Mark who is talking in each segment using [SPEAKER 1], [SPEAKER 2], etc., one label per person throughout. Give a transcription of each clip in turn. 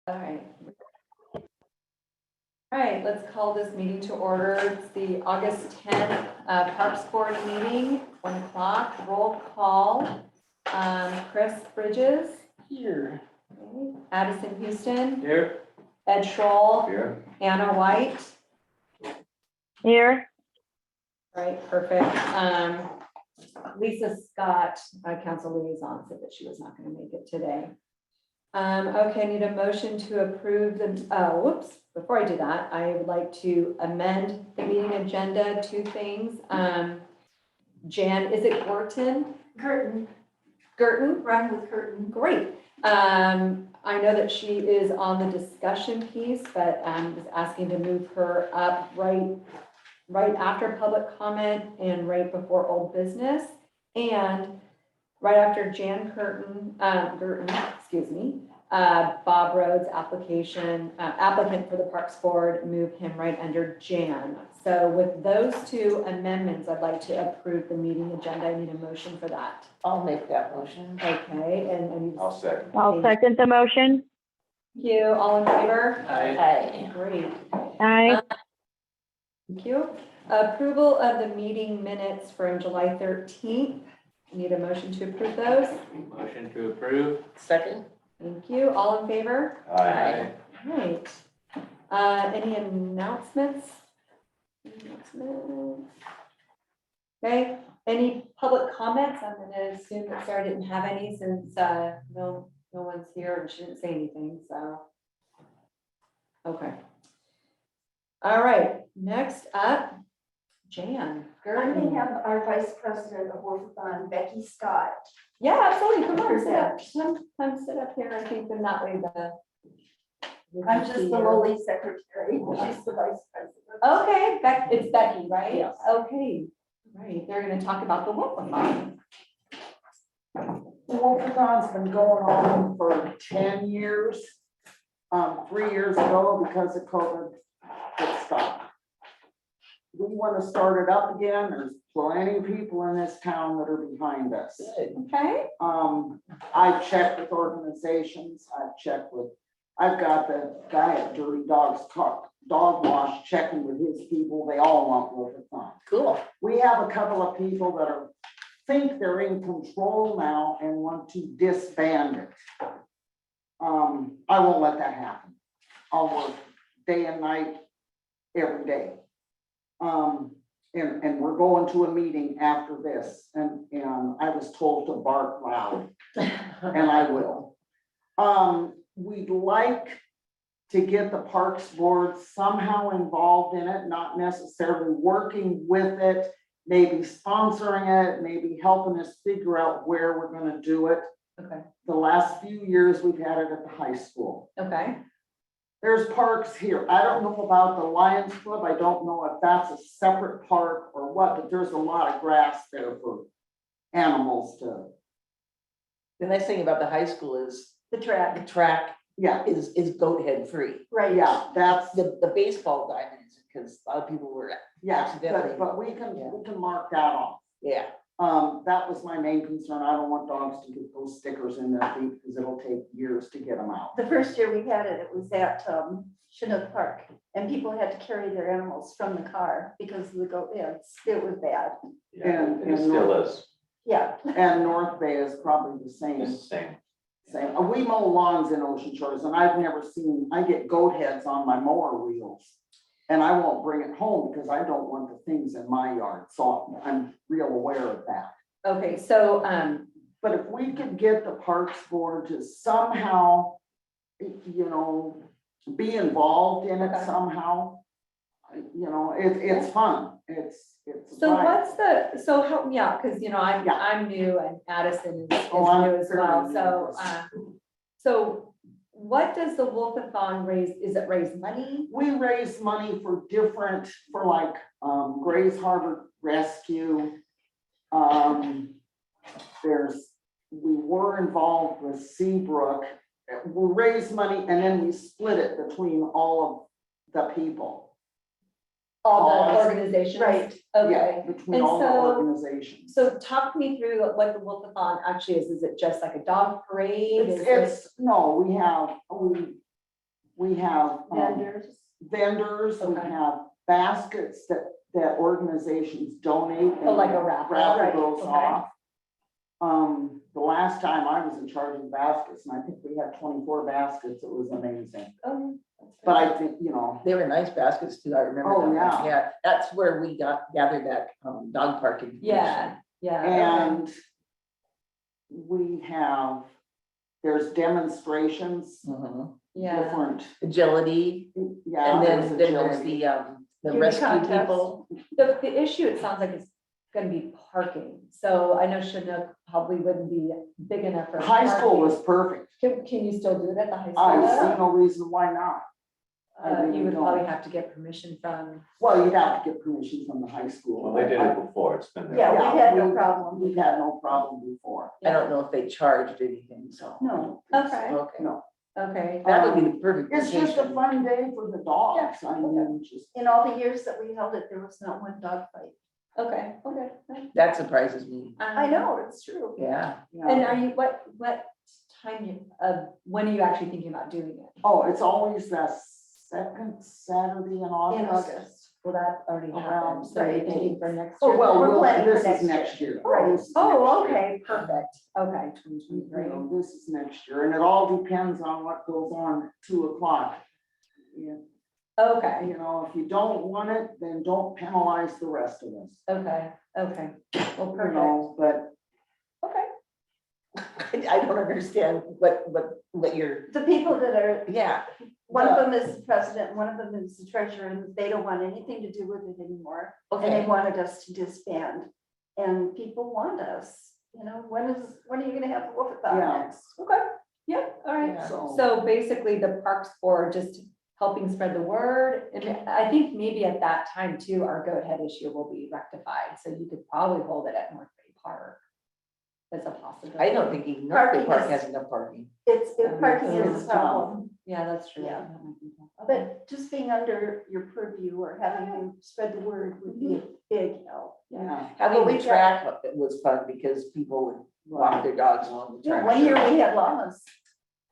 [SPEAKER 1] All right, let's call this meeting to order. It's the August 10th Parks Board meeting, 1 o'clock, roll call. Chris Bridges.
[SPEAKER 2] Here.
[SPEAKER 1] Okay. Addison Houston.
[SPEAKER 2] Here.
[SPEAKER 1] Ed Scholl.
[SPEAKER 2] Here.
[SPEAKER 1] Anna White.
[SPEAKER 3] Here.
[SPEAKER 1] All right, perfect. Lisa Scott, council liaison, said that she was not going to make it today. Okay, I need a motion to approve the, before I do that, I would like to amend the meeting agenda, 2 things. Jan, is it Gorton? Girton?
[SPEAKER 4] Run with curtain.
[SPEAKER 1] Great. I know that she is on the discussion piece, but was asking to move her up right after public comment and right before old business. And right after Jan Girton, excuse me, Bob Rhodes applicant for the Parks Board, move him right under Jan. So with those 2 amendments, I'd like to approve the meeting agenda. I need a motion for that.
[SPEAKER 2] I'll make that motion.
[SPEAKER 1] Okay, and I need.
[SPEAKER 2] I'll second.
[SPEAKER 3] I'll second the motion.
[SPEAKER 1] Thank you. All in favor?
[SPEAKER 2] Aye.
[SPEAKER 1] Great.
[SPEAKER 3] Aye.
[SPEAKER 1] Thank you. Approval of the meeting minutes from July 13th. I need a motion to approve those.
[SPEAKER 2] Motion to approve. Second.
[SPEAKER 1] Thank you. All in favor?
[SPEAKER 2] Aye.
[SPEAKER 1] Right. Any announcements? Okay, any public comments? I'm gonna assume that Sarah didn't have any since no one's here and she didn't say anything, so. Okay. All right, next up, Jan.
[SPEAKER 4] I'm
[SPEAKER 1] Gertie.
[SPEAKER 4] going to have our Vice President of Workathon, Becky Scott.
[SPEAKER 1] Yeah, absolutely. Come on, sit up.
[SPEAKER 4] Present.
[SPEAKER 1] Come sit up here. I think then that way the.
[SPEAKER 4] I'm just the lowly secretary. She's the vice president.
[SPEAKER 1] Okay, it's Becky, right?
[SPEAKER 4] Yes.
[SPEAKER 1] Okay, right. They're gonna talk about the Wolfathon.
[SPEAKER 5] The Wolfathon's been going on for 10 years. 3 years ago, because of COVID, it stopped. We want to start it up again. There's plenty of people in this town that are behind us.
[SPEAKER 1] Okay,
[SPEAKER 5] I've checked with organizations, I've got the guy at Dirty Dogs Dog Wash checking with his people. They all want Wolfathon.
[SPEAKER 2] Cool.
[SPEAKER 5] We have a couple of people that think they're in control now and want to disband it. I won't let that happen. I'll work day and night, every day. And we're going to a meeting after this, and I was told to bark loud, and I will. We'd like to get the Parks Board somehow involved in it, not necessarily working with it, maybe sponsoring it, maybe helping us figure out where we're gonna do it.
[SPEAKER 1] okay,
[SPEAKER 5] The last few years, we've had it at the high school.
[SPEAKER 1] okay.
[SPEAKER 5] There's parks here. I don't know about the Lions Club. I don't know if that's a separate park or what, but there's a lot of grass there for animals to,
[SPEAKER 6] The nice thing about the high school is
[SPEAKER 4] The track.
[SPEAKER 6] the track
[SPEAKER 5] yeah,
[SPEAKER 6] is goat head free.
[SPEAKER 4] Right.
[SPEAKER 5] yeah, that's,
[SPEAKER 6] The baseball diamonds, because a lot of people were,
[SPEAKER 5] yeah,
[SPEAKER 6] accidentally.
[SPEAKER 5] but we can mark that off.
[SPEAKER 6] yeah.
[SPEAKER 5] That was my main concern. I don't want dogs to get those stickers in their feet because it'll take years to get them out.
[SPEAKER 4] The first year we had it, it was at Chinook Park, and people had to carry their animals from the car because of the goat heads. It was bad.
[SPEAKER 5] And-
[SPEAKER 2] It still is.
[SPEAKER 4] Yeah.
[SPEAKER 5] And North Bay is probably the same.
[SPEAKER 2] It's the same.
[SPEAKER 5] We mow lawns in Ocean Shores, and I've never seen, I get goat heads on my mower wheels. And I won't bring it home because I don't want the things in my yard, so I'm real aware of that.
[SPEAKER 1] Okay, so,
[SPEAKER 5] But if we could get the Parks Board to somehow, be involved in it
[SPEAKER 1] Okay.
[SPEAKER 5] somehow, it's fun, it's.
[SPEAKER 1] so
[SPEAKER 5] right.
[SPEAKER 1] what's the, so how, yeah, because,
[SPEAKER 5] Yeah.
[SPEAKER 1] I'm new and Addison is
[SPEAKER 5] Oh, I'm
[SPEAKER 1] new as well,
[SPEAKER 5] fairly
[SPEAKER 1] so,
[SPEAKER 5] new.
[SPEAKER 1] so what does the Wolfathon raise? Is it raise money?
[SPEAKER 5] We raise money for like Grays Harbor Rescue. We were involved with Seabrook. We raise money and then we split it between all of the people.
[SPEAKER 1] All the
[SPEAKER 5] All-
[SPEAKER 1] organizations?
[SPEAKER 4] Right.
[SPEAKER 1] Okay.
[SPEAKER 5] Yeah, between
[SPEAKER 1] And
[SPEAKER 5] all the
[SPEAKER 1] so-
[SPEAKER 5] organizations.
[SPEAKER 1] So talk me through what the Wolfathon actually is. Is it just like a dog parade? Is it-
[SPEAKER 5] No, We have
[SPEAKER 4] vendors.
[SPEAKER 5] we
[SPEAKER 1] Okay.
[SPEAKER 5] have baskets that organizations donate.
[SPEAKER 1] Oh, like a raffle, right,
[SPEAKER 5] Raffle goes
[SPEAKER 1] okay.
[SPEAKER 5] off. The last time I was in charge of baskets, and I think we had 24 baskets, it was amazing.
[SPEAKER 1] That's
[SPEAKER 5] But
[SPEAKER 1] great.
[SPEAKER 5] I think, you know,
[SPEAKER 6] They were nice baskets too, I remember.
[SPEAKER 5] Oh,
[SPEAKER 6] them.
[SPEAKER 5] yeah.
[SPEAKER 6] Yeah, that's where we gathered that, dog park information.
[SPEAKER 1] Yeah, okay.
[SPEAKER 5] and there's demonstrations,
[SPEAKER 6] Mhm.
[SPEAKER 1] Yeah,
[SPEAKER 5] different,
[SPEAKER 6] Agility,
[SPEAKER 5] yeah.
[SPEAKER 6] and
[SPEAKER 5] there's
[SPEAKER 6] then there's
[SPEAKER 5] agility.
[SPEAKER 6] the
[SPEAKER 4] Beauty
[SPEAKER 6] rescue
[SPEAKER 4] contest.
[SPEAKER 6] people.
[SPEAKER 1] the issue, it sounds like it's gonna be parking, so I know Chinook probably wouldn't be big enough for.
[SPEAKER 5] High school
[SPEAKER 1] parking.
[SPEAKER 5] was perfect.
[SPEAKER 1] Can you still do it at the high
[SPEAKER 5] I see
[SPEAKER 1] school?
[SPEAKER 5] no reason why not. I really
[SPEAKER 1] You would
[SPEAKER 5] don't.
[SPEAKER 1] probably have to get permission from,
[SPEAKER 5] Well, you'd have to get permission from the high school.
[SPEAKER 2] Well, they did it before, it's been there.
[SPEAKER 4] Yeah, we had no
[SPEAKER 5] we-
[SPEAKER 4] problem.
[SPEAKER 5] We've had no problem before.
[SPEAKER 6] I don't know if they charged anything, so.
[SPEAKER 4] No.
[SPEAKER 1] Okay.
[SPEAKER 6] Okay,
[SPEAKER 5] No,
[SPEAKER 1] okay,
[SPEAKER 6] that would be the perfect
[SPEAKER 5] it's just a
[SPEAKER 6] vacation.
[SPEAKER 5] fun day for the dogs. I mean, just,
[SPEAKER 4] In all the years that we held it, there was not one dog fight.
[SPEAKER 1] okay.
[SPEAKER 6] That surprises me,
[SPEAKER 4] I know, it's true.
[SPEAKER 6] yeah.
[SPEAKER 1] And
[SPEAKER 5] yeah.
[SPEAKER 1] are you, what time when are you actually thinking about doing it?
[SPEAKER 5] Oh, it's always the second Saturday in
[SPEAKER 4] In
[SPEAKER 5] August.
[SPEAKER 4] August.
[SPEAKER 1] Well, that already
[SPEAKER 5] Around
[SPEAKER 1] happened, so you're
[SPEAKER 5] 17th.
[SPEAKER 1] thinking for next
[SPEAKER 5] Oh,
[SPEAKER 1] year?
[SPEAKER 5] well,
[SPEAKER 4] We're planning for
[SPEAKER 5] this
[SPEAKER 4] next
[SPEAKER 5] is
[SPEAKER 4] year.
[SPEAKER 5] next year.
[SPEAKER 4] Right.
[SPEAKER 5] This is
[SPEAKER 1] Oh,
[SPEAKER 5] next year.
[SPEAKER 1] okay, perfect, okay, twenty
[SPEAKER 5] You
[SPEAKER 1] twenty-three.
[SPEAKER 5] know, this is next year, and it all depends on what goes on at 2:00. Yeah,
[SPEAKER 1] Okay,
[SPEAKER 5] you know, if you don't want it, then don't penalize the rest of us,
[SPEAKER 1] okay, well,
[SPEAKER 5] you
[SPEAKER 1] perfect,
[SPEAKER 5] know, but
[SPEAKER 1] okay.
[SPEAKER 6] I don't understand what you're,
[SPEAKER 4] The people that are,
[SPEAKER 6] yeah,
[SPEAKER 4] one of them is the president, one of them is the treasurer, and they don't want anything to do with it anymore. And they
[SPEAKER 6] okay.
[SPEAKER 4] wanted us to disband. And people want us, you know, when are you gonna have the Wolfathon
[SPEAKER 5] Yeah.
[SPEAKER 4] next?
[SPEAKER 1] Okay, yeah, all right.
[SPEAKER 6] Yeah.
[SPEAKER 1] So basically, the Parks Board just helping spread the word, and I think maybe at that time too, our goat head issue will be rectified, so you could probably hold it at North Bay Park. As a possibility.
[SPEAKER 6] I don't think even North Bay
[SPEAKER 4] Parking
[SPEAKER 6] Park
[SPEAKER 4] is-
[SPEAKER 6] has enough parking.
[SPEAKER 4] It's parking
[SPEAKER 5] it's
[SPEAKER 4] is a problem,
[SPEAKER 1] Yeah, that's true.
[SPEAKER 4] Yeah.
[SPEAKER 1] That might be tough. Okay.
[SPEAKER 4] but just being under your purview or having you spread the word would be a big help.
[SPEAKER 5] yeah.
[SPEAKER 6] Having
[SPEAKER 4] we
[SPEAKER 6] the
[SPEAKER 4] got-
[SPEAKER 6] track up, it was fun because people would walk their dogs along the track.
[SPEAKER 4] One year we had llamas.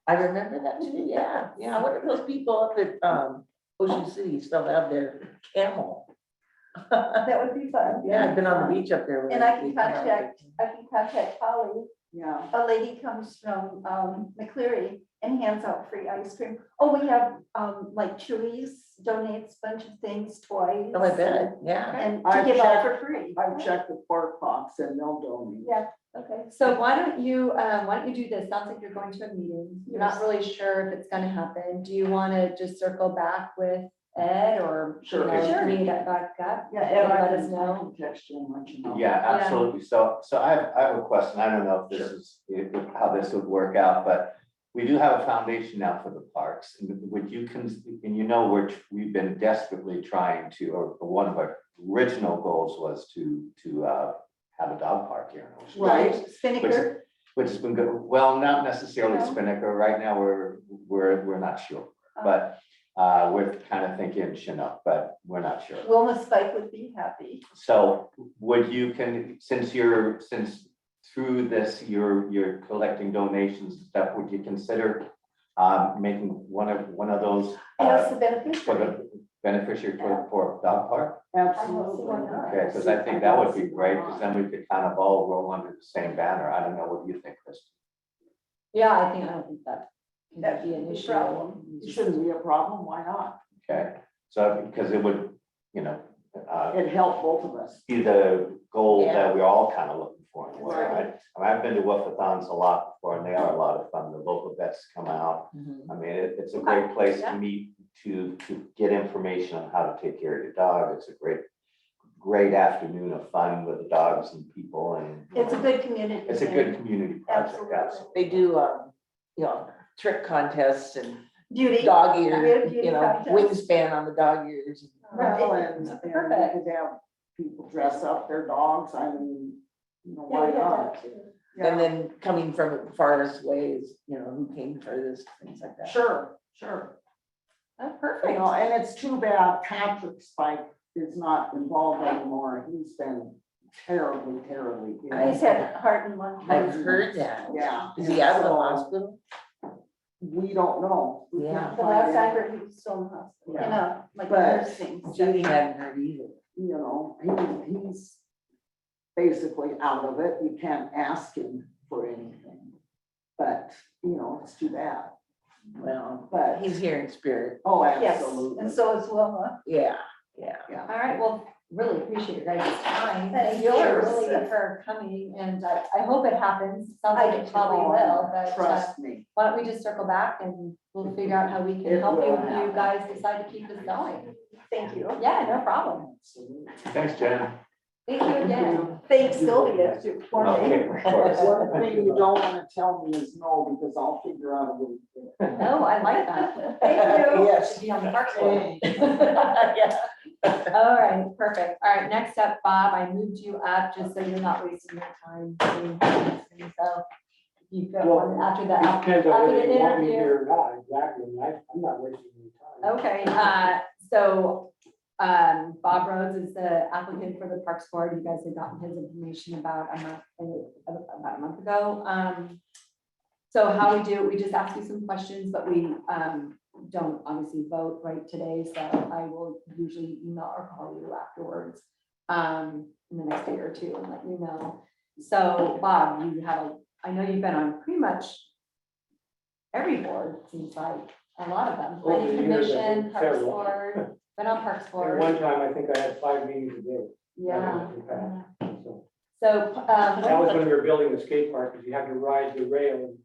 [SPEAKER 6] I remember that too, yeah, yeah, what are those people up at, Ocean City still have their camel?
[SPEAKER 4] That would be fun.
[SPEAKER 6] Yeah, I've been on the beach up there. when
[SPEAKER 4] And I
[SPEAKER 6] they
[SPEAKER 4] can
[SPEAKER 6] come out.
[SPEAKER 4] contact Polly.
[SPEAKER 5] Yeah,
[SPEAKER 4] A lady comes from McCleary and hands out free ice cream. Oh, we have like Chewy's donates a bunch of things, toys.
[SPEAKER 6] Oh, I bet, yeah.
[SPEAKER 4] And to
[SPEAKER 5] I've
[SPEAKER 4] give out
[SPEAKER 5] checked-
[SPEAKER 4] for free.
[SPEAKER 5] I've checked the Park Box and they'll donate.
[SPEAKER 4] Yeah, okay.
[SPEAKER 1] So why don't you do this? Sounds like you're going to a meeting. You're not
[SPEAKER 4] Yes.
[SPEAKER 1] really sure if it's gonna happen. Do you wanna just circle back with Ed or? you
[SPEAKER 5] Sure.
[SPEAKER 1] know,
[SPEAKER 4] Sure.
[SPEAKER 1] meet at back up?
[SPEAKER 5] Yeah,
[SPEAKER 1] and
[SPEAKER 5] and I
[SPEAKER 1] let us
[SPEAKER 5] can
[SPEAKER 1] know.
[SPEAKER 5] text you and let you know.
[SPEAKER 2] Yeah, absolutely. So I have a question. I don't know if this is, how this would work out, but we do have a foundation now for the parks. And would you, and you know, we've been desperately trying to, or one of our original goals was to have a dog park here in Ocean.
[SPEAKER 5] Right.
[SPEAKER 4] Spinnaker.
[SPEAKER 2] Which has been good. Well, not necessarily
[SPEAKER 4] No.
[SPEAKER 2] Spinnaker. Right now, we're not sure. But we're kind of thinking Chinook, but we're not sure.
[SPEAKER 4] Wilma Spike would be happy.
[SPEAKER 2] So would you since through this, you're collecting donations and stuff, would you consider making one of those
[SPEAKER 4] As the
[SPEAKER 2] for
[SPEAKER 4] beneficiary.
[SPEAKER 2] the beneficiary for dog park?
[SPEAKER 5] Absolutely.
[SPEAKER 4] why not.
[SPEAKER 2] Okay, because I think that would be great, because then we could kind of all roll under the same banner. I don't know, what do you think, Chris?
[SPEAKER 1] Yeah, I don't think that can
[SPEAKER 4] That
[SPEAKER 1] be an
[SPEAKER 4] shouldn't be a
[SPEAKER 1] issue.
[SPEAKER 4] problem.
[SPEAKER 5] It shouldn't be a problem, why not?
[SPEAKER 2] Okay, so because it would,
[SPEAKER 5] It helped both of us.
[SPEAKER 2] be the goal that we're all kind of looking for. in a way,
[SPEAKER 5] Right.
[SPEAKER 2] right? I mean, I've been to Wolfathons a lot before, and they are a lot of fun. The local vets come out.
[SPEAKER 6] Mhm.
[SPEAKER 2] I mean, it's a great place
[SPEAKER 1] Yeah.
[SPEAKER 2] to meet, to get information on how to take care of your dog. It's a great afternoon of fun with the dogs and people, and
[SPEAKER 4] It's a good community.
[SPEAKER 2] it's a
[SPEAKER 4] thing.
[SPEAKER 2] good community project.
[SPEAKER 4] Absolutely.
[SPEAKER 2] Absolutely.
[SPEAKER 6] They do, trick contests and
[SPEAKER 4] Beauty.
[SPEAKER 6] dog
[SPEAKER 4] We have
[SPEAKER 6] ear,
[SPEAKER 4] beauty
[SPEAKER 6] wingspan
[SPEAKER 4] contest.
[SPEAKER 6] on the dog ears.
[SPEAKER 5] Well,
[SPEAKER 4] Right.
[SPEAKER 5] and
[SPEAKER 1] Perfect.
[SPEAKER 5] we could have people dress up their dogs, I mean,
[SPEAKER 4] Yeah,
[SPEAKER 5] why
[SPEAKER 4] we had
[SPEAKER 5] not?
[SPEAKER 4] that too.
[SPEAKER 6] And then coming from farthest ways, who came furthest, things like that.
[SPEAKER 5] Sure.
[SPEAKER 1] Oh,
[SPEAKER 5] You
[SPEAKER 1] perfect.
[SPEAKER 5] know, and it's too bad Patrick Spike is not involved anymore. He's been terribly ill.
[SPEAKER 4] He's had heart and lung.
[SPEAKER 6] I've
[SPEAKER 4] cancer.
[SPEAKER 6] heard that.
[SPEAKER 5] Yeah.
[SPEAKER 6] Is he out of the
[SPEAKER 5] So,
[SPEAKER 6] hospital?
[SPEAKER 5] we don't know. We
[SPEAKER 6] Yeah.
[SPEAKER 5] can't
[SPEAKER 4] The
[SPEAKER 5] find
[SPEAKER 4] last I
[SPEAKER 5] any-
[SPEAKER 4] heard, he was still in the hospital, in
[SPEAKER 5] Yeah.
[SPEAKER 4] a, like,
[SPEAKER 5] But
[SPEAKER 4] nursing.
[SPEAKER 6] Judy hadn't heard either.
[SPEAKER 5] You know, he's basically out of it. You can't ask him for anything. But, you know, it's too bad.
[SPEAKER 6] Well,
[SPEAKER 5] But,
[SPEAKER 6] he's here in spirit.
[SPEAKER 5] oh,
[SPEAKER 4] Yes,
[SPEAKER 5] absolutely.
[SPEAKER 4] and so is Wilma.
[SPEAKER 6] Yeah, yeah.
[SPEAKER 1] All right, well, really appreciate your guys' time.
[SPEAKER 4] Thank
[SPEAKER 1] you
[SPEAKER 4] yours.
[SPEAKER 1] really for coming, and I hope it happens. Sounds
[SPEAKER 4] I
[SPEAKER 1] like
[SPEAKER 4] do
[SPEAKER 1] it
[SPEAKER 4] too.
[SPEAKER 1] probably will, but
[SPEAKER 5] Trust me.
[SPEAKER 1] why don't we just circle back and we'll figure out how we can
[SPEAKER 5] It
[SPEAKER 1] help you
[SPEAKER 5] will
[SPEAKER 1] if you
[SPEAKER 5] happen.
[SPEAKER 1] guys decide to keep this going.
[SPEAKER 4] Thank you.
[SPEAKER 1] Yeah, no problem.
[SPEAKER 2] Thanks, Jen.
[SPEAKER 1] Thank you again.
[SPEAKER 4] Thanks, Sylvia, too, for me.
[SPEAKER 2] Okay, of course.
[SPEAKER 5] One thing you don't want to tell me is no, because I'll figure out a way.
[SPEAKER 1] No, I like that.
[SPEAKER 4] Thank you.
[SPEAKER 6] Yes.
[SPEAKER 1] Should be on the Parks Board.
[SPEAKER 6] Yeah.
[SPEAKER 1] All right, perfect. All right, next up, Bob, I moved you up just so you're not wasting your time doing this. And so you go after the,
[SPEAKER 7] Depends on
[SPEAKER 1] after
[SPEAKER 7] whether
[SPEAKER 1] the
[SPEAKER 7] you want me
[SPEAKER 1] interview.
[SPEAKER 7] here or not, exactly, and I'm not wasting any time.
[SPEAKER 1] Okay, so, Bob Rhodes is the applicant for the Parks Board. You guys had gotten his information about a month ago. So how we do it, we just ask you some questions, but we, don't obviously vote right today, so I will usually email or call you afterwards, in the next day or two and let you know. So, Bob, I know you've been on pretty much every board, seems like, a lot of them.
[SPEAKER 7] Over the
[SPEAKER 1] Planning
[SPEAKER 7] years, I
[SPEAKER 1] Commission,
[SPEAKER 7] think
[SPEAKER 1] Parks
[SPEAKER 7] several.
[SPEAKER 1] Board, been on Parks
[SPEAKER 7] At
[SPEAKER 1] Board.
[SPEAKER 7] one time, I think I had 5 meetings a day.
[SPEAKER 1] Yeah.
[SPEAKER 7] So
[SPEAKER 1] So,
[SPEAKER 7] that was when we were building the skate park, because you had to ride the rail, and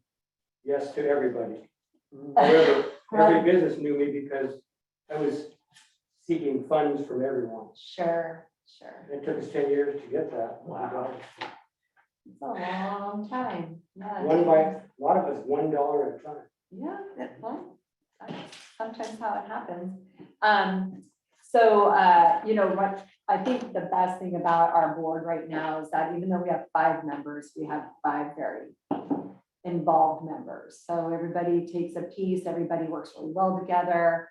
[SPEAKER 7] yes to everybody. However, every business knew me because I was seeking funds from everyone.
[SPEAKER 1] sure.
[SPEAKER 7] It took us 10 years to get that.
[SPEAKER 1] Wow. It's a long time. Yeah.
[SPEAKER 7] One by, a lot of us, $1 at a time.
[SPEAKER 1] Yeah, well, that's sometimes how it happens. So, you know, what, I think the best thing about our board right now is that even though we have 5 members, we have 5 very involved members. So everybody takes a piece, everybody works really well together.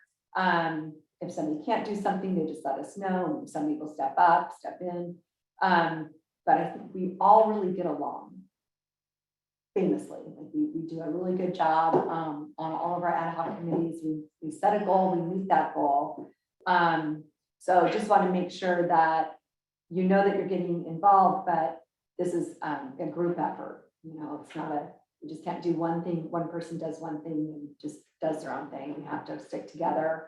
[SPEAKER 1] If somebody can't do something, they just let us know, and somebody will step up, step in. But I think we all really get along. Famously, like we do a really good job on all of our ad hoc committees. We set a goal, we meet that goal. So just want to make sure that you know that you're getting involved, but this is a group effort. You know, it's not you just can't do one thing, one person does one thing and just does their own thing. We have to stick together.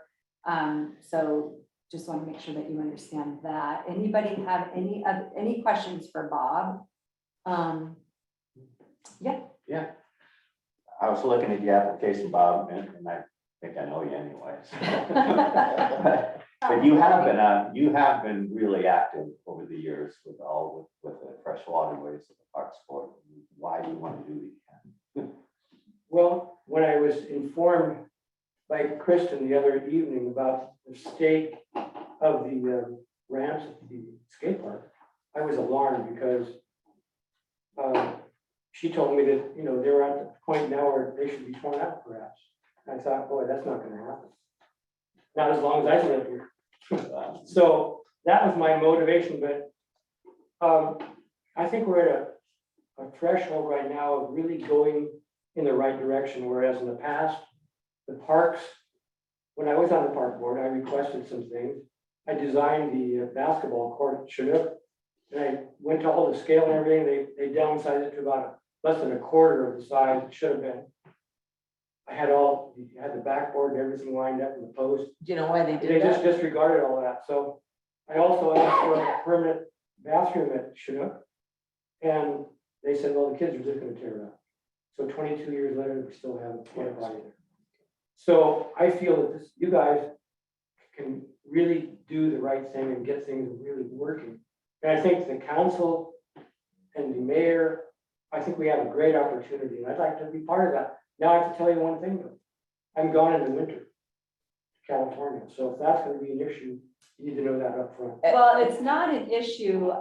[SPEAKER 1] So just want to make sure that you understand that. Anybody have any questions for Bob?
[SPEAKER 2] Yeah. I was looking at the application, Bob, and I think I know you anyway. So. But you have been really active over the years with the fresh waterways of the Parks Board. Why do you want to do these?
[SPEAKER 7] Well, when I was informed by Kristen the other evening about the state of the ramps at the skate park, I was alarmed because she told me that, you know, they were at the point now where they should be torn out perhaps. I thought, boy, that's not gonna happen. Not as long as I live here. So that was my motivation, but I think we're at a threshold right now of really going in the right direction, whereas in the past, the parks, when I was on the park board, I requested some things. I designed the basketball court at Chinook, and I went to all the scale and everything. They downsized it to about less than a quarter of the size it should have been. I had the backboard and everything lined up in the post.
[SPEAKER 6] Do you know why they
[SPEAKER 7] They
[SPEAKER 6] did
[SPEAKER 7] just
[SPEAKER 6] that?
[SPEAKER 7] disregarded all that. So I also asked for a permanent bathroom at Chinook. And they said, well, the kids are just gonna tear it up. So 22 years later, we still have a porta potty there. So I feel that you guys can really do the right thing and get things really working. And I think the council and the mayor, I think we have a great opportunity, and I'd like to be part of that. Now I have to tell you one thing though. I'm gone in the winter to California, so if that's gonna be an issue, you need to know that up front.
[SPEAKER 1] Well, it's not an issue.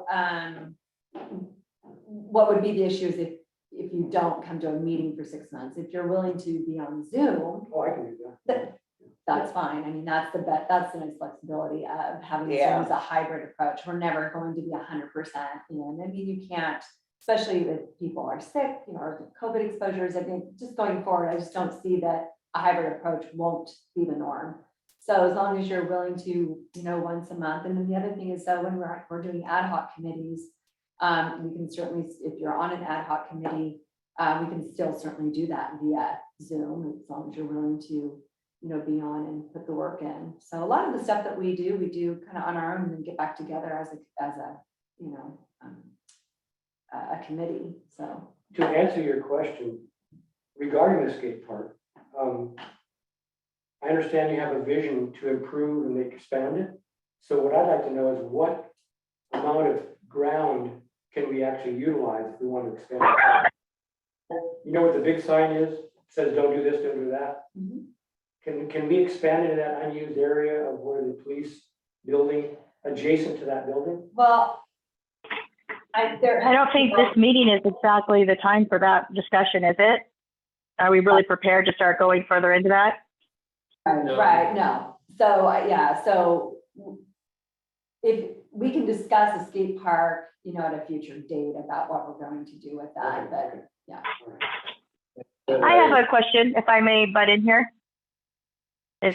[SPEAKER 1] What would be the issue is if you don't come to a meeting for 6 months. If you're willing to be on Zoom,
[SPEAKER 7] Oh, I can do that.
[SPEAKER 1] that's fine. I mean, that's the nice flexibility of having Zoom
[SPEAKER 6] Yeah.
[SPEAKER 1] as a hybrid approach. We're never going to be 100% in. I mean, you can't especially if people are sick, or COVID exposures, I think just going forward, I just don't see that a hybrid approach won't be the norm. So as long as you're willing to, once a month, and then the other thing is, so when we're doing ad hoc committees, we can certainly, if you're on an ad hoc committee, we can still certainly do that via Zoom, as long as you're willing to, be on and put the work in. So a lot of the stuff that we do kind of on our own and then get back together as a committee, so.
[SPEAKER 7] To answer your question regarding the skate park, I understand you have a vision to improve and expand it. So what I'd like to know is what amount of ground can we actually utilize if we want to expand it? You know what the big sign is? It says, don't do this, don't do that.
[SPEAKER 1] Mhm.
[SPEAKER 7] Can we expand into that unused area of where the police building adjacent to that building?
[SPEAKER 1] Well,
[SPEAKER 3] I don't think this meeting is exactly the time for that discussion, is it? Are we really prepared to start going further into that?
[SPEAKER 1] Right, no. So, yeah, so if we can discuss a skate park, at a future date about what we're going to do with that, but yeah.
[SPEAKER 3] I have a question, if I may butt in here. I'm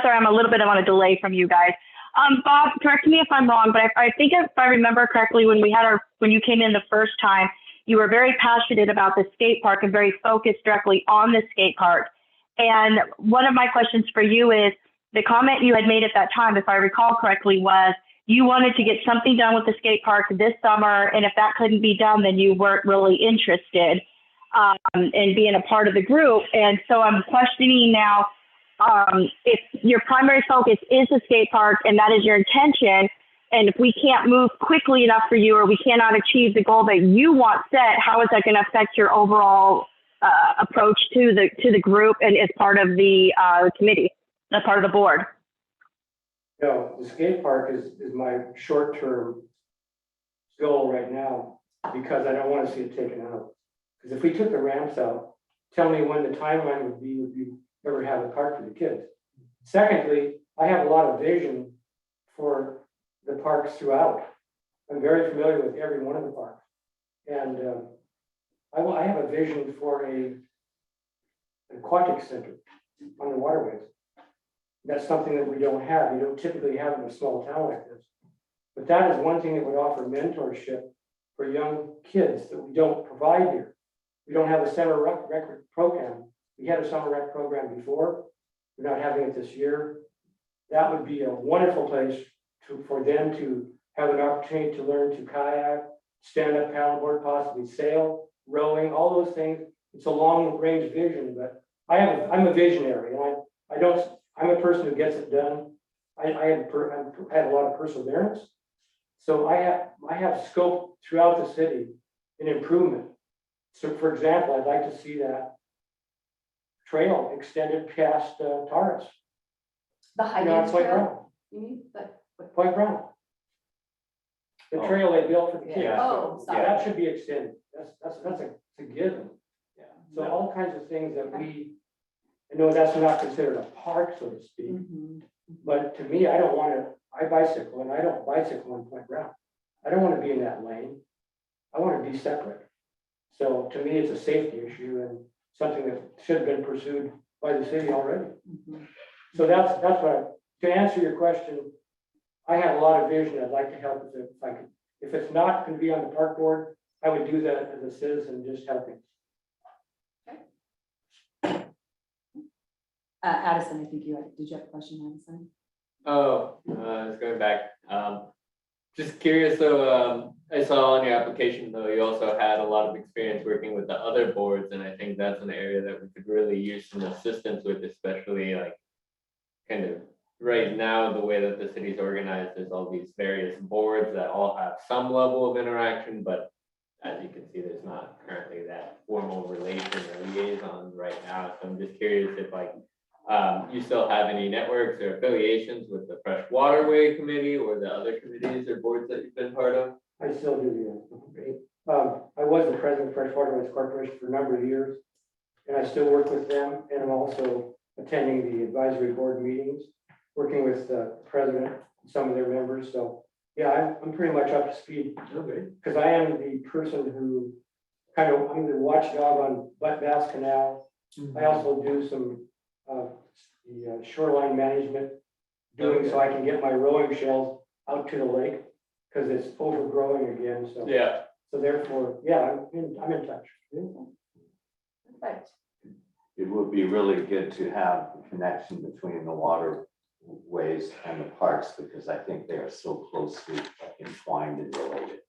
[SPEAKER 3] sorry, I'm a little bit on a delay from you guys. Bob, correct me if I'm wrong, but I think if I remember correctly, when you came in the first time, you were very passionate about the skate park and very focused directly on the skate park. And one of my questions for you is, the comment you had made at that time, if I recall correctly, was you wanted to get something done with the skate park this summer, and if that couldn't be done, then you weren't really interested in being a part of the group. And so I'm questioning now, if your primary focus is the skate park and that is your intention, and if we can't move quickly enough for you, or we cannot achieve the goal that you want set, how is that going to affect your overall approach to the group and as part of the committee, as part of the board?
[SPEAKER 7] No, the skate park is my short-term goal right now, because I don't want to see it taken out. Because if we took the ramps out, tell me when the timeline would be ever have a park for the kids. Secondly, I have a lot of vision for the parks throughout. I'm very familiar with every one of the parks. And I have a vision for an aquatic center on the waterways. That's something that we don't have. You don't typically have in a small town like this. But that is one thing that would offer mentorship for young kids that we don't provide here. We don't have a summer rec program. We had a summer rec program before. We're not having it this year. That would be a wonderful place for them to have an opportunity to learn to kayak, stand-up paddleboard, possibly sail, rowing, all those things. It's a long-range vision, but I'm a visionary, and I'm a person who gets it done. I have a lot of perseverance. So I have scope throughout the city in improvement. So for example, I'd like to see that trail extended past Taurus.
[SPEAKER 1] The
[SPEAKER 7] You know,
[SPEAKER 1] Highlands
[SPEAKER 7] Point
[SPEAKER 1] Trail,
[SPEAKER 7] Brown.
[SPEAKER 1] you mean,
[SPEAKER 7] Point Brown. The trail they built for the kids.
[SPEAKER 1] Oh, sorry.
[SPEAKER 7] That should be extended. That's a given.
[SPEAKER 2] Yeah.
[SPEAKER 7] So all kinds of things that I know that's not considered a park, so to speak,
[SPEAKER 1] Mhm.
[SPEAKER 7] but to me, I bicycle, and I don't bicycle on Point Brown. I don't want to be in that lane. I want to be separate. So to me, it's a safety issue and something that should have been pursued by the city already.
[SPEAKER 1] Mhm.
[SPEAKER 7] So that's to answer your question, I have a lot of vision. I'd like to help with it if I could. If it's not going to be on the park board, I would do that as a citizen, just helping.
[SPEAKER 1] Addison, I think did you have a question, Addison?
[SPEAKER 8] Oh, I was going back. Just curious, though, I saw on your application, though, you also had a lot of experience working with the other boards, and I think that's an area that we could really use some assistance with, especially like kind of right now, the way that the city's organized, there's all these various boards that all have some level of interaction, but as you can see, there's not currently that formal relation or liaison right now. So I'm just curious if you still have any networks or affiliations with the Fresh Waterway Committee or the other committees or boards that you've been part of?
[SPEAKER 7] I still do, yeah. I was the president of Fresh Waterways Corporation for a number of years, and I still work with them, and I'm also attending the advisory board meetings, working with the president and some of their members. So Yeah, I'm pretty much up to speed,
[SPEAKER 8] Okay.
[SPEAKER 7] because I am the person who I'm the watchdog on Butt Bass Canal. I also do some, the shoreline management, doing so I can get my rowing shells out to the lake, because it's overgrowing again, so.
[SPEAKER 8] Yeah,
[SPEAKER 7] So therefore, yeah, I'm in touch.
[SPEAKER 4] Perfect.
[SPEAKER 2] It would be really good to have a connection between the waterways and the parks, because I think they are so closely entwined and related.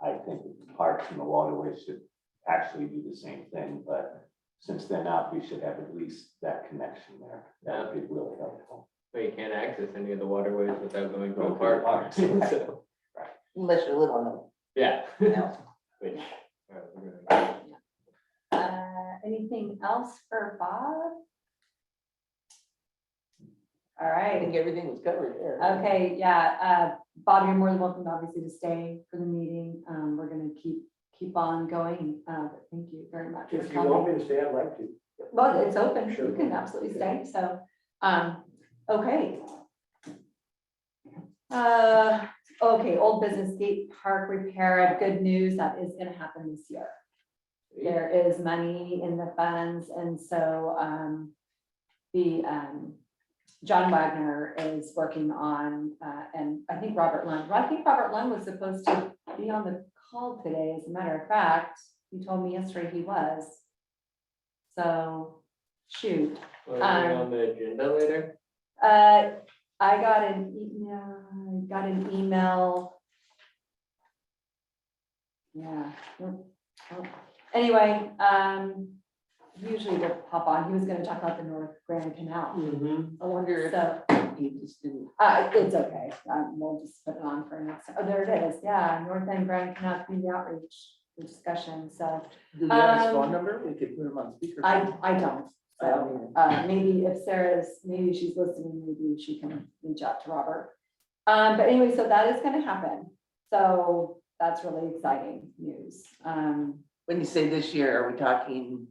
[SPEAKER 2] I think the parks and the waterways should actually do the same thing, but since they're not, we should have at least that connection there. That would be really helpful.
[SPEAKER 8] but you can't access any of the waterways without going to
[SPEAKER 2] Go
[SPEAKER 8] a
[SPEAKER 2] to the
[SPEAKER 8] park.
[SPEAKER 2] parks.
[SPEAKER 8] So,
[SPEAKER 6] Unless you live on them.
[SPEAKER 8] yeah.
[SPEAKER 6] No.
[SPEAKER 8] Which,
[SPEAKER 1] Anything else for Bob? All
[SPEAKER 6] I
[SPEAKER 1] right.
[SPEAKER 6] think everything was covered there.
[SPEAKER 1] Okay, yeah, Bob, you're more than welcome, obviously, to stay for the meeting. We're gonna keep on going, but thank you very much. for
[SPEAKER 7] If you want
[SPEAKER 1] coming.
[SPEAKER 7] me to stay, I'd like to.
[SPEAKER 1] Well, it's open,
[SPEAKER 7] Sure.
[SPEAKER 1] you can absolutely stay, so, okay. Okay, old business skate park repair, I have good news, that is gonna happen this year. There is money in the funds, and so, John Wagner is working on, and I think Robert Lund was supposed to be on the call today, as a matter of fact, he told me yesterday he was. So, shoot,
[SPEAKER 8] Well, are we on the agenda later?
[SPEAKER 1] I got an email. Yeah. Oh. Anyway, usually they'll pop on, he was gonna talk about the North Grand Canal,
[SPEAKER 6] I wonder
[SPEAKER 1] so.
[SPEAKER 6] if he just didn't.
[SPEAKER 1] It's okay, we'll just put it on for next, oh, there it is, yeah, North End Grand Canal Community Outreach discussion, so
[SPEAKER 6] Do we have his
[SPEAKER 1] Um,
[SPEAKER 6] phone number? We could put him on speaker.
[SPEAKER 1] I don't.
[SPEAKER 6] I
[SPEAKER 1] So,
[SPEAKER 6] don't
[SPEAKER 1] maybe if maybe she's listening, maybe she can reach out to Robert. But anyway, so that is gonna happen, so that's really exciting news.
[SPEAKER 6] When you say this year, are we talking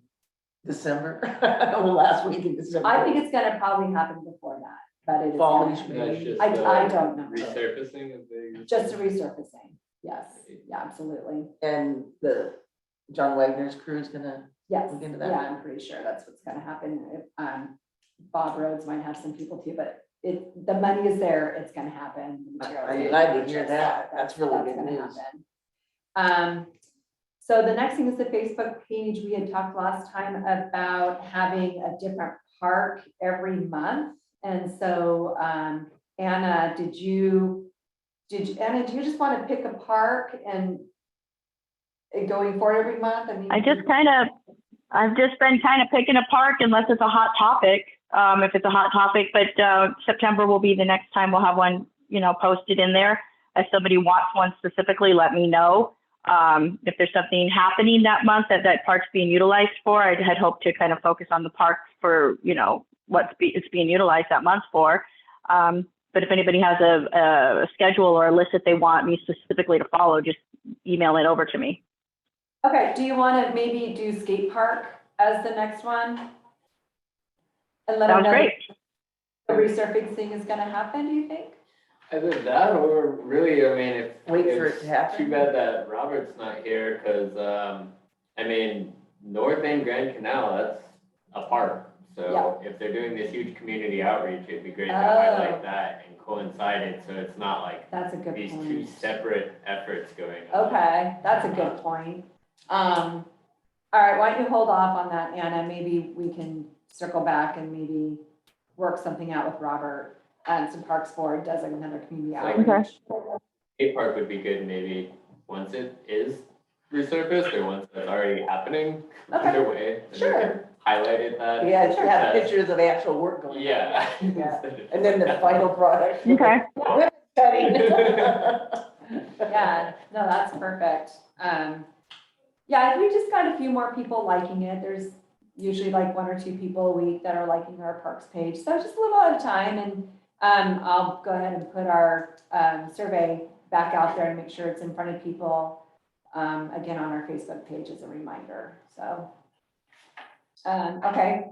[SPEAKER 6] December? The last week in December?
[SPEAKER 1] I think it's gonna probably happen before that, but it is.
[SPEAKER 6] Fallish
[SPEAKER 1] gonna-
[SPEAKER 8] That's just
[SPEAKER 1] I
[SPEAKER 8] the
[SPEAKER 1] don't know,
[SPEAKER 8] resurfacing of the.
[SPEAKER 1] just a resurfacing, yes, yeah, absolutely.
[SPEAKER 6] And the John Wagner's crew is gonna,
[SPEAKER 1] Yes,
[SPEAKER 6] Look into that.
[SPEAKER 1] yeah, I'm pretty sure that's what's gonna happen. Bob Rhodes might have some people too, but the money is there, it's gonna happen. The materials
[SPEAKER 6] I'm
[SPEAKER 1] are
[SPEAKER 6] glad to
[SPEAKER 1] purchased,
[SPEAKER 6] hear that.
[SPEAKER 1] so
[SPEAKER 6] That's really good
[SPEAKER 1] gonna
[SPEAKER 6] news.
[SPEAKER 1] happen. So the next thing is the Facebook page. We had talked last time about having a different park every month. And so, Anna, do you just want to pick a park and going forward every month? I mean.
[SPEAKER 3] I've just been kind of picking a park unless it's a hot topic, if it's a hot topic, but September will be the next time we'll have one, posted in there. If somebody wants one specifically, let me know. If there's something happening that month that park's being utilized for, I had hoped to kind of focus on the park for, it's being utilized that month for. But if anybody has a schedule or a list that they want me specifically to follow, just email it over to me.
[SPEAKER 1] Okay, do you want to maybe do skate park as the next one? And let them
[SPEAKER 3] Sounds
[SPEAKER 1] know
[SPEAKER 3] great.
[SPEAKER 1] the resurfacing is gonna happen, do you think?
[SPEAKER 8] Either that or really, I mean, if.
[SPEAKER 6] Wait for
[SPEAKER 8] it's
[SPEAKER 6] it to happen.
[SPEAKER 8] Too bad that Robert's not here, cause, North End Grand Canal, that's a park. So if they're doing this huge community outreach, it'd be great to highlight that and coincide it, so it's not like
[SPEAKER 1] That's a good
[SPEAKER 8] these
[SPEAKER 1] point.
[SPEAKER 8] two separate efforts going on.
[SPEAKER 1] Okay, that's a good point. All right, why don't you hold off on that, Anna? Maybe we can circle back and maybe work something out with Robert and some Parks Board does another community
[SPEAKER 8] Okay.
[SPEAKER 1] outreach.
[SPEAKER 8] Skate park would be good, maybe once it is resurfaced or once it's already happening,
[SPEAKER 1] Okay,
[SPEAKER 8] either way. then we
[SPEAKER 1] sure.
[SPEAKER 8] can Highlighted that.
[SPEAKER 6] Yeah,
[SPEAKER 1] Sure.
[SPEAKER 6] have pictures of actual work going on.
[SPEAKER 8] Yeah.
[SPEAKER 1] Yeah.
[SPEAKER 6] And then the final product.
[SPEAKER 3] Okay.
[SPEAKER 6] Ribbon cutting.
[SPEAKER 1] Yeah, no, that's perfect. Yeah, we just got a few more people liking it. There's usually like 1 or 2 people a week that are liking our parks page. So just a little at a time, and I'll go ahead and put our survey back out there and make sure it's in front of people, again, on our Facebook page as a reminder, so. Okay.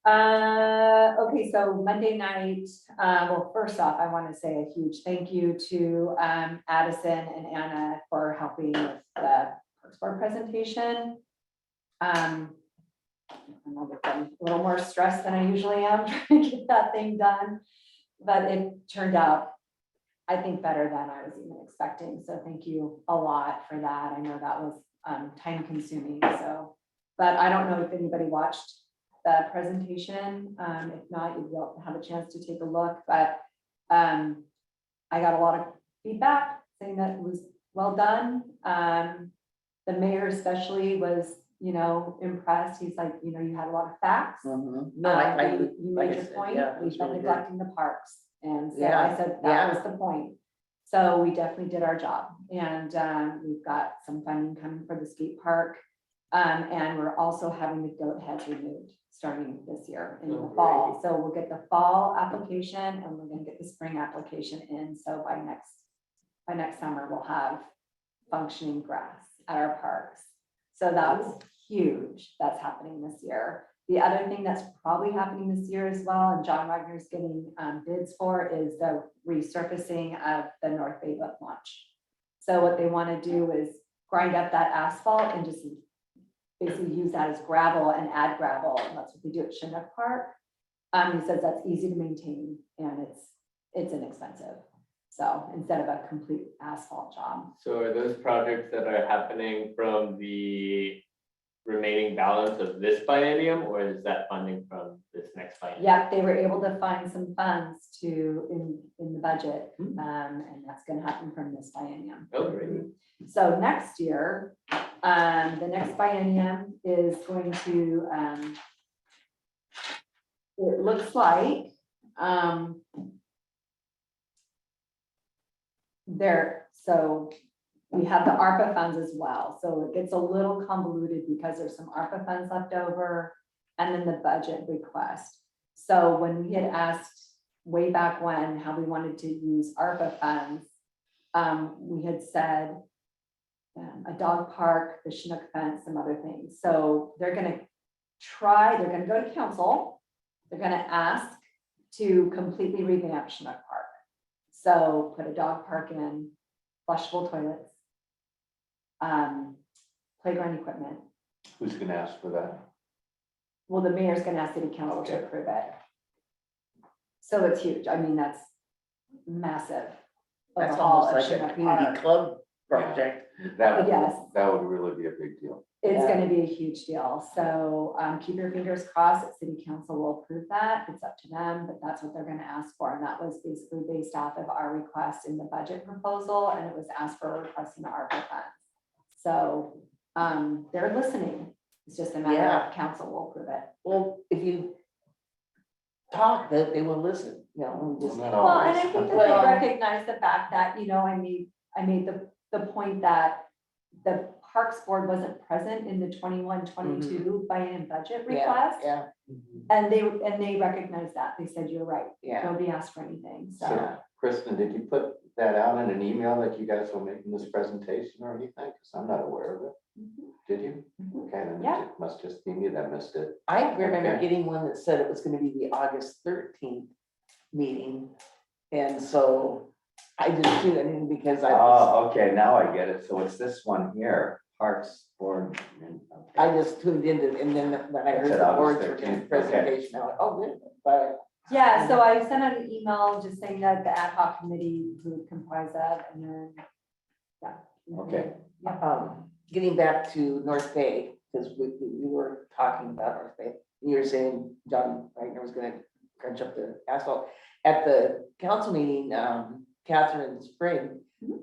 [SPEAKER 1] Okay, so Monday night, well, first off, I want to say a huge thank you to Addison and Anna for helping with the Parks Board presentation. I'm a little more stressed than I usually am trying to get that thing done, but it turned out, I think, better than I was even expecting. So thank you a lot for that. I know that was time consuming, so, but I don't know if anybody watched the presentation. If not, you will have a chance to take a look, but I got a lot of feedback saying that it was well done. The mayor especially was, impressed. He's like, you had a lot of facts.
[SPEAKER 6] No, I,
[SPEAKER 1] You
[SPEAKER 6] like
[SPEAKER 1] made
[SPEAKER 6] I
[SPEAKER 1] your
[SPEAKER 6] said,
[SPEAKER 1] point,
[SPEAKER 6] yeah, it
[SPEAKER 1] we've
[SPEAKER 6] was
[SPEAKER 1] been
[SPEAKER 6] really good.
[SPEAKER 1] neglecting the parks. And so
[SPEAKER 6] Yeah,
[SPEAKER 1] I said
[SPEAKER 6] yeah.
[SPEAKER 1] that was the point. So we definitely did our job, and we've got some funding coming for the skate park. And we're also having the goat heads removed starting this year in the
[SPEAKER 8] Oh,
[SPEAKER 1] fall. So we'll get the fall application and we're gonna get the spring application in. So by next summer, we'll have functioning grass at our parks. So that's huge. That's happening this year. The other thing that's probably happening this year as well, and John Wagner's getting bids for, is the resurfacing of the North Bay Boat Launch. So what they want to do is grind up that asphalt and just basically use that as gravel and add gravel, and that's what they do at Chinook Park. He says that's easy to maintain and it's inexpensive. So instead of a complete asphalt job.
[SPEAKER 8] So are those projects that are happening from the remaining balance of this biennium, or is that funding from this next biennium?
[SPEAKER 1] Yeah, they were able to find some funds in the budget, and that's gonna happen from this biennium.
[SPEAKER 8] Oh, great.
[SPEAKER 1] So next year, the next biennium is going to, it looks like, so we have the ARPA funds as well. So it gets a little convoluted because there's some ARPA funds left over and then the budget request. So when we had asked way back when how we wanted to use ARPA funds, we had said a dog park, the Chinook fence, some other things. So they're gonna go to council. They're gonna ask to completely revamp Chinook Park. So put a dog park in, flushable toilets, playground equipment.
[SPEAKER 2] Who's gonna ask for that?
[SPEAKER 1] Well, the mayor's gonna ask city council to approve it. So it's huge. I mean, that's massive.
[SPEAKER 6] That's
[SPEAKER 1] overhaul
[SPEAKER 6] almost
[SPEAKER 1] of
[SPEAKER 6] like a
[SPEAKER 1] Chinook
[SPEAKER 6] community
[SPEAKER 1] Park.
[SPEAKER 6] club project.
[SPEAKER 1] Yes.
[SPEAKER 2] That would really be a big deal.
[SPEAKER 1] It's
[SPEAKER 6] Yeah.
[SPEAKER 1] gonna be a huge deal. So keep your fingers crossed that city council will approve that. It's up to them, but that's what they're gonna ask for. And that was basically based off of our request in the budget proposal, and it was asked for requesting the ARPA funds. So they're listening. It's just a matter
[SPEAKER 6] Yeah.
[SPEAKER 1] of council will approve it.
[SPEAKER 6] Well, if you talk, they will listen, and just.
[SPEAKER 2] Not
[SPEAKER 1] Well, and I
[SPEAKER 2] always.
[SPEAKER 1] think that
[SPEAKER 6] Well-
[SPEAKER 1] they recognize the fact that, I made the point that the Parks Board wasn't present in the 21-22 biennium budget request.
[SPEAKER 6] Yeah,
[SPEAKER 1] And they recognized that. They said, you're right.
[SPEAKER 6] yeah.
[SPEAKER 1] Nobody asked for anything. So
[SPEAKER 2] So, Kristen, did you put that out in an email that you guys were making this presentation or anything? Because I'm not aware of it. Did you? Okay, then
[SPEAKER 1] Yeah.
[SPEAKER 2] it must just be me that missed it.
[SPEAKER 6] I remember
[SPEAKER 2] Okay.
[SPEAKER 6] getting one that said it was gonna be the August 13th meeting. And so I just tuned in because
[SPEAKER 2] Oh, okay, now I get it. So it's this one here, Parks Board.
[SPEAKER 6] I just tuned into, and then when I heard
[SPEAKER 2] Said
[SPEAKER 6] the
[SPEAKER 2] August
[SPEAKER 6] boards were
[SPEAKER 2] 13th,
[SPEAKER 6] doing presentation, I went, oh, good, but.
[SPEAKER 1] yeah, so I sent out an email just saying that the ad hoc committee would comprise of, and then, yeah.
[SPEAKER 2] Okay.
[SPEAKER 6] Getting back to North Bay, because we were talking about North Bay, and you were saying John Wagner was gonna crunch up the asphalt. At the council meeting, Catherine Spring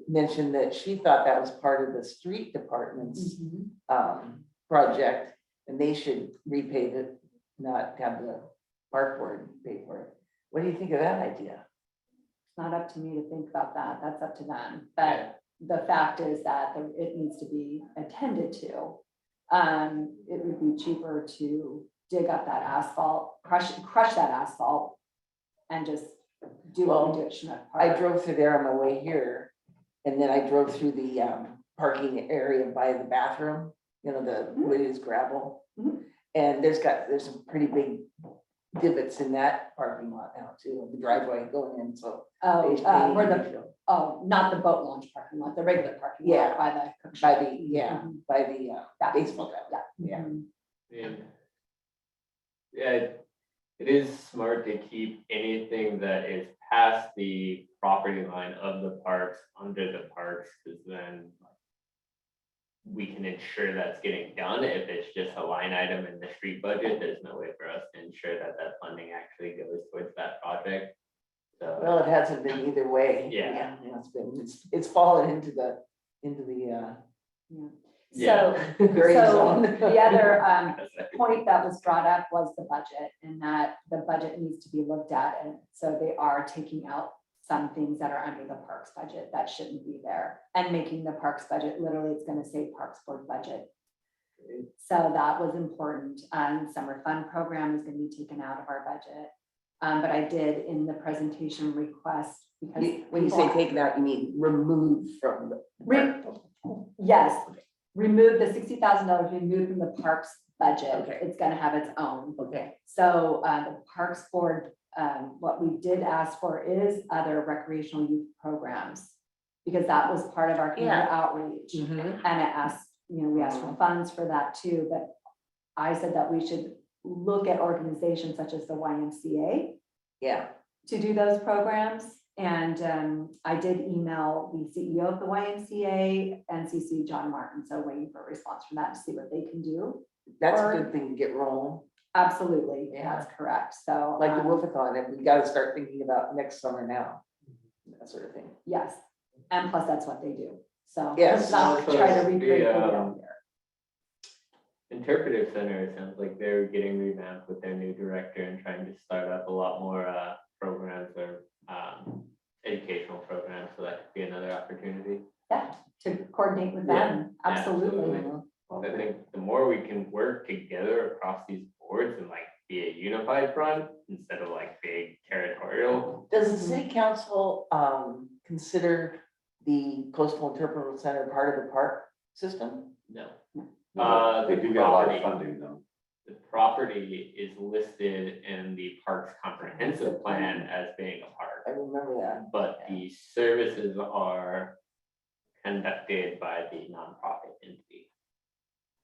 [SPEAKER 6] mentioned that she thought that was part of the street department's
[SPEAKER 1] Mhm.
[SPEAKER 6] project, and they should repave it, not have the park board pay for it. What do you think of that idea?
[SPEAKER 1] It's not up to me to think about that. That's up to them. But the fact is that it needs to be attended to. It would be cheaper to dig up that asphalt, crush that asphalt and just do what we do at Chinook
[SPEAKER 6] I
[SPEAKER 1] Park.
[SPEAKER 6] drove through there on my way here, and then I drove through the parking area by the bathroom, the, where it is gravel.
[SPEAKER 1] Mhm.
[SPEAKER 6] And there's some pretty big divots in that parking lot now too, the driveway going in, so.
[SPEAKER 1] Oh,
[SPEAKER 6] they-
[SPEAKER 1] where
[SPEAKER 6] they
[SPEAKER 1] the,
[SPEAKER 6] feel-
[SPEAKER 1] oh, not the boat launch parking lot, the regular parking lot
[SPEAKER 6] Yeah.
[SPEAKER 1] by the. cook
[SPEAKER 6] By
[SPEAKER 1] shop.
[SPEAKER 6] the, yeah,
[SPEAKER 1] Mhm.
[SPEAKER 6] by the
[SPEAKER 1] Yeah.
[SPEAKER 6] baseball ground. Yeah.
[SPEAKER 1] Mhm.
[SPEAKER 8] And yeah, it is smart to keep anything that is past the property line of the parks under the parks, because then we can ensure that's getting done. If it's just a line item in the street budget, there's no way for us to ensure that that funding actually goes towards that project. So,
[SPEAKER 6] Well, it hasn't been either way.
[SPEAKER 8] Yeah.
[SPEAKER 6] It's fallen into the,
[SPEAKER 8] yeah.
[SPEAKER 1] So,
[SPEAKER 6] gray
[SPEAKER 1] so
[SPEAKER 6] zone.
[SPEAKER 1] the other, point that was brought up was the budget, and that the budget needs to be looked at, and so they are taking out some things that are under the parks budget that shouldn't be there, and making the parks budget, literally, it's gonna say Parks Board budget. So that was important. Summer fun program is gonna be taken out of our budget. But I did in the presentation request, because.
[SPEAKER 6] When you say take it out, you mean remove from the.
[SPEAKER 1] Re- Yes, remove the $60,000, removed from the parks budget.
[SPEAKER 6] Okay.
[SPEAKER 1] It's gonna have its own.
[SPEAKER 6] Okay.
[SPEAKER 1] So the Parks Board, what we did ask for is other recreational youth programs. Because that was part of our community outreach.
[SPEAKER 6] Mhm.
[SPEAKER 1] And it asked, we asked for funds for that too, but I said that we should look at organizations such as the YMCA
[SPEAKER 6] Yeah,
[SPEAKER 1] to do those programs. And I did email the CEO of the YMCA and CC John Martin, so waiting for a response from that to see what they can do.
[SPEAKER 6] that's a
[SPEAKER 1] Or-
[SPEAKER 6] good thing to get rolling,
[SPEAKER 1] Absolutely,
[SPEAKER 6] Yeah.
[SPEAKER 1] that's correct. So.
[SPEAKER 6] like the Wolfathon, and we gotta start thinking about next summer now. That sort of thing.
[SPEAKER 1] Yes, and plus that's what they do. So.
[SPEAKER 6] Yes.
[SPEAKER 1] let's not
[SPEAKER 8] Also,
[SPEAKER 1] try to
[SPEAKER 8] the,
[SPEAKER 1] recreate what we don't there.
[SPEAKER 8] Interpretive Center, it sounds like they're getting revamped with their new director and trying to start up a lot more programs or educational programs, so that could be another opportunity.
[SPEAKER 1] Yeah, to coordinate with
[SPEAKER 8] Yeah,
[SPEAKER 1] them, absolutely.
[SPEAKER 8] absolutely. I think the more we can work together across these boards and like be a unified front instead of like big territorial.
[SPEAKER 6] Does the city council consider the coastal interpretive center part of the park system?
[SPEAKER 8] No.
[SPEAKER 2] They
[SPEAKER 8] The
[SPEAKER 2] do get a lot of
[SPEAKER 8] property,
[SPEAKER 2] funding though.
[SPEAKER 8] the property is listed in the parks comprehensive plan as being a park.
[SPEAKER 6] I remember that.
[SPEAKER 8] But the services are conducted by the nonprofit entity.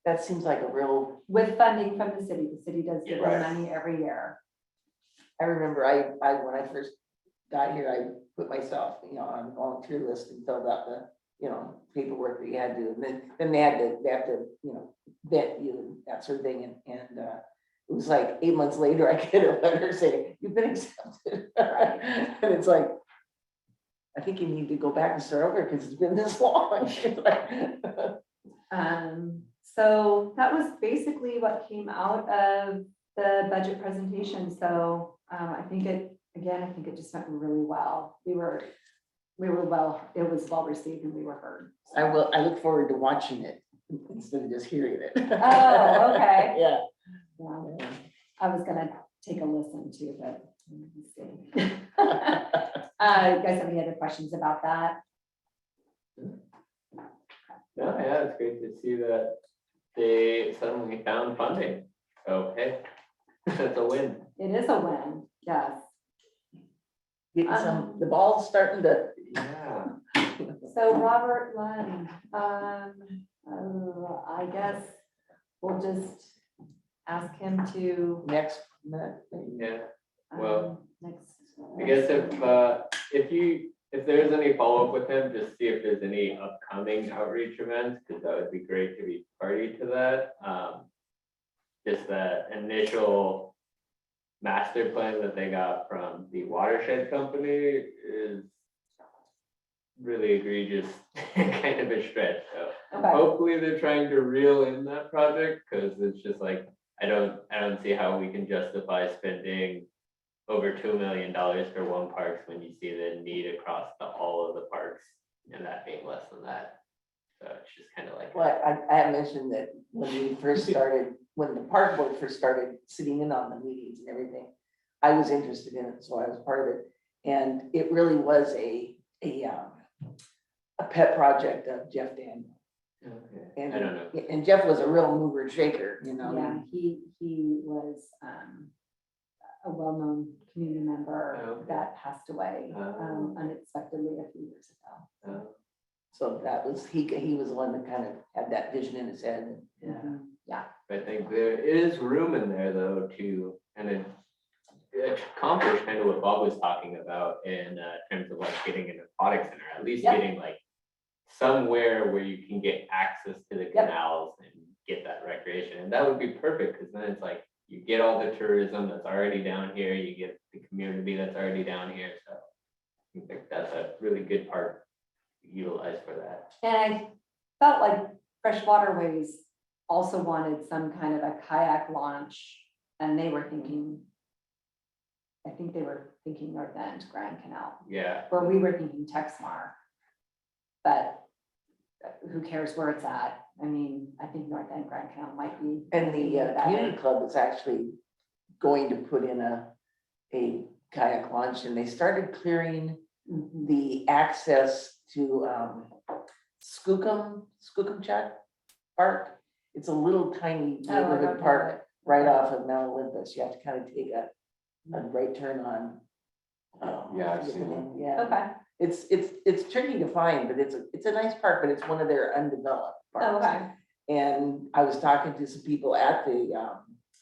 [SPEAKER 6] That seems like a real,
[SPEAKER 1] With funding from the city does give them
[SPEAKER 8] Yes.
[SPEAKER 1] money every year.
[SPEAKER 6] I remember when I first got here, I put myself, on a volunteer list and filled out the, paperwork that you had to, and then they have to, vet you and that sort of thing, and it was like 8 months later, I get a letter saying, you've been accepted. And it's like, I think you need to go back and start over because it's been this long.
[SPEAKER 1] So that was basically what came out of the budget presentation. So I think it just went really well. We were well, it was well received and we were heard.
[SPEAKER 6] I look forward to watching it instead of just hearing it.
[SPEAKER 1] Oh, okay.
[SPEAKER 6] Yeah.
[SPEAKER 1] Yeah, I was gonna take a listen too, but let me see. You guys have any other questions about that?
[SPEAKER 8] No, yeah, it's great to see that they suddenly found funding. So, hey, that's a win.
[SPEAKER 1] It is a win, yes.
[SPEAKER 6] Getting the ball's starting to,
[SPEAKER 8] Yeah.
[SPEAKER 1] So Robert Lund, I guess we'll just ask him to.
[SPEAKER 6] next minute.
[SPEAKER 8] Yeah. Well,
[SPEAKER 1] Next.
[SPEAKER 8] I guess if there's any follow-up with him, just see if there's any upcoming outreach events, because that would be great to be party to that. Just that initial master plan that they got from the watershed company is really egregious, kind of a stretch, so.
[SPEAKER 1] Okay,
[SPEAKER 8] Hopefully they're trying to reel in that project, because it's just like, I don't see how we can justify spending over $2 million for one parks when you see the need across all of the parks, and that being less than that. So it's just kind of like.
[SPEAKER 6] Well, I have mentioned that when we first started, when the park board first started sitting in on the meetings and everything, I was interested in it, so I was part of it. And it really was a pet project of Jeff Daniel.
[SPEAKER 8] Okay. I don't know.
[SPEAKER 6] And Jeff was a real mover and shaker,
[SPEAKER 1] yeah, he was a well-known community member
[SPEAKER 8] Oh, okay.
[SPEAKER 1] that passed away
[SPEAKER 8] Oh.
[SPEAKER 1] unexpectedly a few years ago.
[SPEAKER 6] So that was, he was the one that kind of had that vision in his head.
[SPEAKER 8] Yeah. I think there is room in there though to kind of accomplish kind of what Bob was talking about in terms of like getting an aquatic center, at least
[SPEAKER 1] Yep.
[SPEAKER 8] getting like somewhere where you can get access to the
[SPEAKER 1] Yep.
[SPEAKER 8] canals and get that recreation. And that would be perfect because then it's like you get all the tourism that's already down here, you get the community that's already down here. So I think that's a really good part to utilize for that.
[SPEAKER 1] And I felt like Fresh Waterways also wanted some kind of a kayak launch, and they were thinking, I think they were thinking North End, Grand Canal,
[SPEAKER 8] Yeah.
[SPEAKER 1] where we were thinking Texmar. But who cares where it's at? I mean, I think North End, Grand Canal might be.
[SPEAKER 6] And the community club is actually going to put in a kayak launch, and they started clearing
[SPEAKER 1] Mhm.
[SPEAKER 6] the access to Skookumchuck Park. It's a little tiny
[SPEAKER 1] Oh, I don't
[SPEAKER 6] neighborhood
[SPEAKER 1] know
[SPEAKER 6] park
[SPEAKER 1] it.
[SPEAKER 6] right off of Mount Olympus. You have to kind of take a right turn on.
[SPEAKER 2] Yeah, I've seen it.
[SPEAKER 6] Yeah,
[SPEAKER 1] Okay,
[SPEAKER 6] it's tricky to find, but it's a nice park, but it's one of their undeveloped parks.
[SPEAKER 1] oh, okay.
[SPEAKER 6] And I was talking to some people at the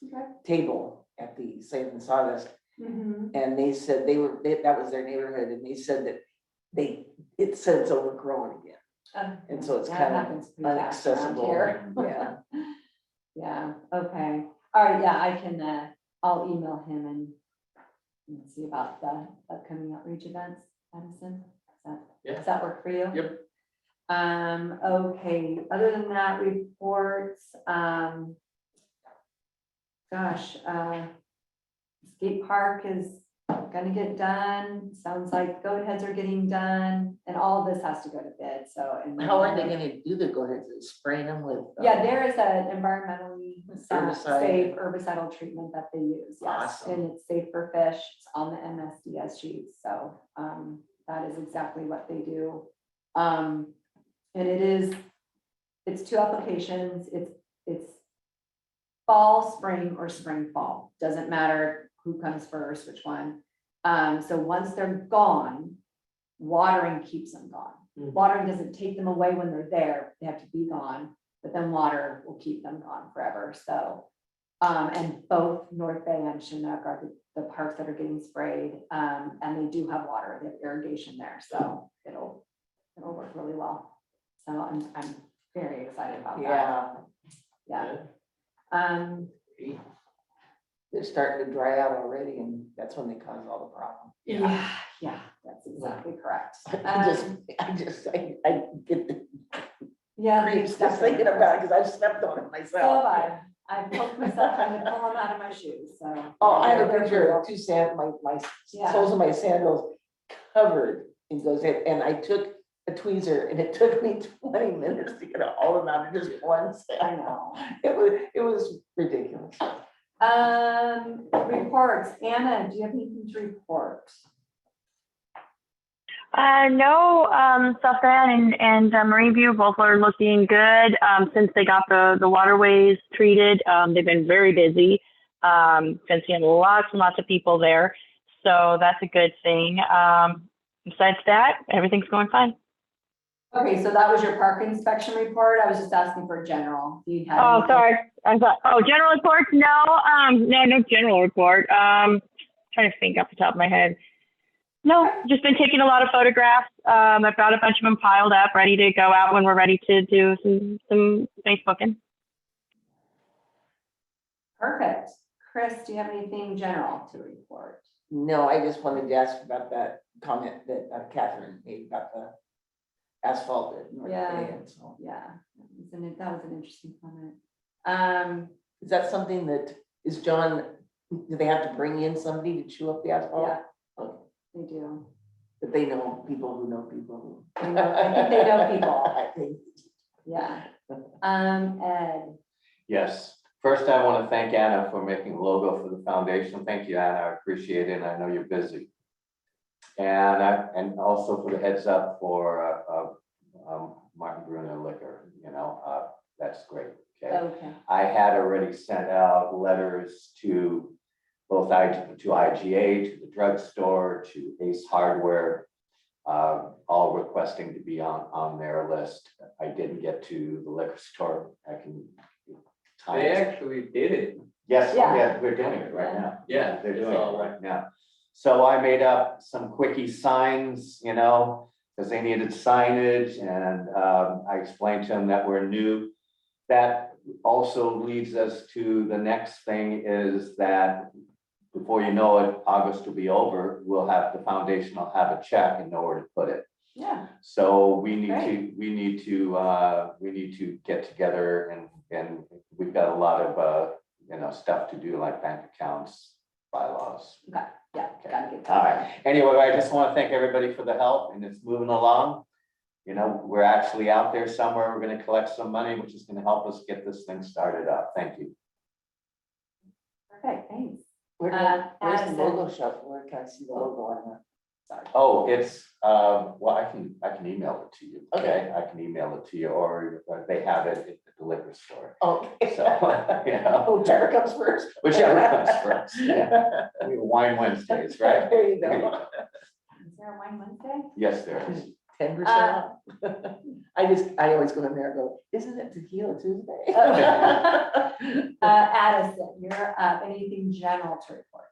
[SPEAKER 1] Okay.
[SPEAKER 6] table at the Save and Sawdust,
[SPEAKER 1] Mhm.
[SPEAKER 6] and they said that was their neighborhood, and they said that it said it's overgrown again. And so it's
[SPEAKER 1] That
[SPEAKER 6] kind of
[SPEAKER 1] happens pretty fast around
[SPEAKER 6] inaccessible.
[SPEAKER 1] here.
[SPEAKER 6] Yeah.
[SPEAKER 1] Yeah, okay. All right, yeah, I can, I'll email him and see about the upcoming outreach events, Madison.
[SPEAKER 8] Yeah.
[SPEAKER 1] Does that work for you?
[SPEAKER 8] Yep.
[SPEAKER 1] Okay, other than that, reports, gosh, skate park is gonna get done. Sounds like goat heads are getting done, and all of this has to go to bid, so. and then-
[SPEAKER 6] How are they gonna do the go ahead, spraying them with?
[SPEAKER 1] Yeah, there is an environmentally
[SPEAKER 6] Herbicide.
[SPEAKER 1] safe herbicidal treatment that they use, yes,
[SPEAKER 6] Awesome.
[SPEAKER 1] and it's safe for fish, it's on the MSDS sheets, so, that is exactly what they do. And it's 2 applications, it's fall, spring, or spring, fall, doesn't matter who comes first, which one. So once they're gone, watering keeps them gone.
[SPEAKER 8] Mhm.
[SPEAKER 1] Watering doesn't take them away when they're there, they have to be gone, but then water will keep them gone forever, so. And both North Bay and Chinook are the parks that are getting sprayed, and they do have water, they have irrigation there, so it'll work really well. So I'm very excited about that,
[SPEAKER 6] Yeah,
[SPEAKER 1] yeah.
[SPEAKER 6] they're starting to dry out already, and that's when they cause all the problems.
[SPEAKER 1] Yeah, that's exactly correct.
[SPEAKER 6] I get the
[SPEAKER 1] Yeah.
[SPEAKER 6] creeps just thinking about it, because I've stepped on it
[SPEAKER 1] So
[SPEAKER 6] myself.
[SPEAKER 1] I poked myself trying to pull them out of my shoes, so.
[SPEAKER 6] Oh, I have a
[SPEAKER 1] They're
[SPEAKER 6] picture
[SPEAKER 1] brutal.
[SPEAKER 6] of my
[SPEAKER 1] Yeah.
[SPEAKER 6] soles of my sandals covered in those, and I took a tweezer, and it took me 20 minutes to get all of them out of just one
[SPEAKER 1] I
[SPEAKER 6] sandal.
[SPEAKER 1] know.
[SPEAKER 6] It was ridiculous.
[SPEAKER 1] Reports, Anna, do you have anything to report?
[SPEAKER 3] No, South Van and Marine View both are looking good. Since they got the waterways treated, they've been very busy. Been seeing lots and lots of people there. So that's a good thing. Besides that, everything's going fine.
[SPEAKER 1] Okay, so that was your park inspection report. I was just asking for general. You had
[SPEAKER 3] Oh,
[SPEAKER 1] anything?
[SPEAKER 3] sorry. I thought, general report? No general report. Trying to think off the top of my head. No, just been taking a lot of photographs. I've got a bunch of them piled up, ready to go out when we're ready to do some Facebooking.
[SPEAKER 1] Perfect. Chris, do you have anything general to report?
[SPEAKER 6] No, I just wanted to ask about that comment that Catherine made about the asphalt at North
[SPEAKER 1] Yeah.
[SPEAKER 6] Bay, and so.
[SPEAKER 1] Yeah, that was an interesting comment.
[SPEAKER 6] Is that something that, is John, do they have to bring in somebody to chew up the asphalt?
[SPEAKER 1] Yeah,
[SPEAKER 6] Okay.
[SPEAKER 1] they do.
[SPEAKER 6] But they know people who know people who.
[SPEAKER 1] I think they know people.
[SPEAKER 6] I think.
[SPEAKER 1] Yeah. Ed,
[SPEAKER 2] Yes, first I want to thank Anna for making a logo for the foundation. Thank you, Anna, I appreciate it, and I know you're busy. And also for the heads up for Martin Bruner Liquor, that's great, okay?
[SPEAKER 1] okay.
[SPEAKER 2] I had already sent out letters to both to IGA, to the drugstore, to Ace Hardware, all requesting to be on their list. I didn't get to the liquor store. I can.
[SPEAKER 8] They actually did it.
[SPEAKER 2] Yes,
[SPEAKER 1] Yeah.
[SPEAKER 2] yeah, we're doing it right now.
[SPEAKER 8] Yeah,
[SPEAKER 2] They're
[SPEAKER 8] it's
[SPEAKER 2] doing it
[SPEAKER 8] all-
[SPEAKER 2] right now. So I made up some quickie signs, you know, because they needed signage, and I explained to them that we're new. That also leads us to the next thing is that before you know it, August will be over, we'll have, the foundation will have a check and know where to put it.
[SPEAKER 1] Yeah,
[SPEAKER 2] So we need to get together and we've got a lot of, you know, stuff to do, like bank accounts, bylaws.
[SPEAKER 1] yeah,
[SPEAKER 2] Okay.
[SPEAKER 1] gotta get
[SPEAKER 2] All
[SPEAKER 1] that.
[SPEAKER 2] right, anyway, I just want to thank everybody for the help, and it's moving along. You know, we're actually out there somewhere, we're gonna collect some money, which is gonna help us get this thing started up. Thank you.
[SPEAKER 1] Perfect, thanks.
[SPEAKER 6] Where's
[SPEAKER 1] Uh,
[SPEAKER 6] the
[SPEAKER 1] Addison.
[SPEAKER 6] logo shop? Where can I see the logo on that?
[SPEAKER 1] Sorry.
[SPEAKER 2] Oh, it's, well, I can email it to you, okay? I can email it to you, or they have it at the liquor store.
[SPEAKER 6] Oh.
[SPEAKER 2] So, you know,
[SPEAKER 6] Oh, whichever comes first.
[SPEAKER 2] whichever comes first, yeah. We have Wine Wednesdays, right?
[SPEAKER 6] There you go.
[SPEAKER 1] Is there a wine Wednesday?
[SPEAKER 2] Yes, there is.
[SPEAKER 6] 10% off. I always go in there and go, isn't it Tequila Tuesday?
[SPEAKER 1] Addison, you're up. Anything general to report?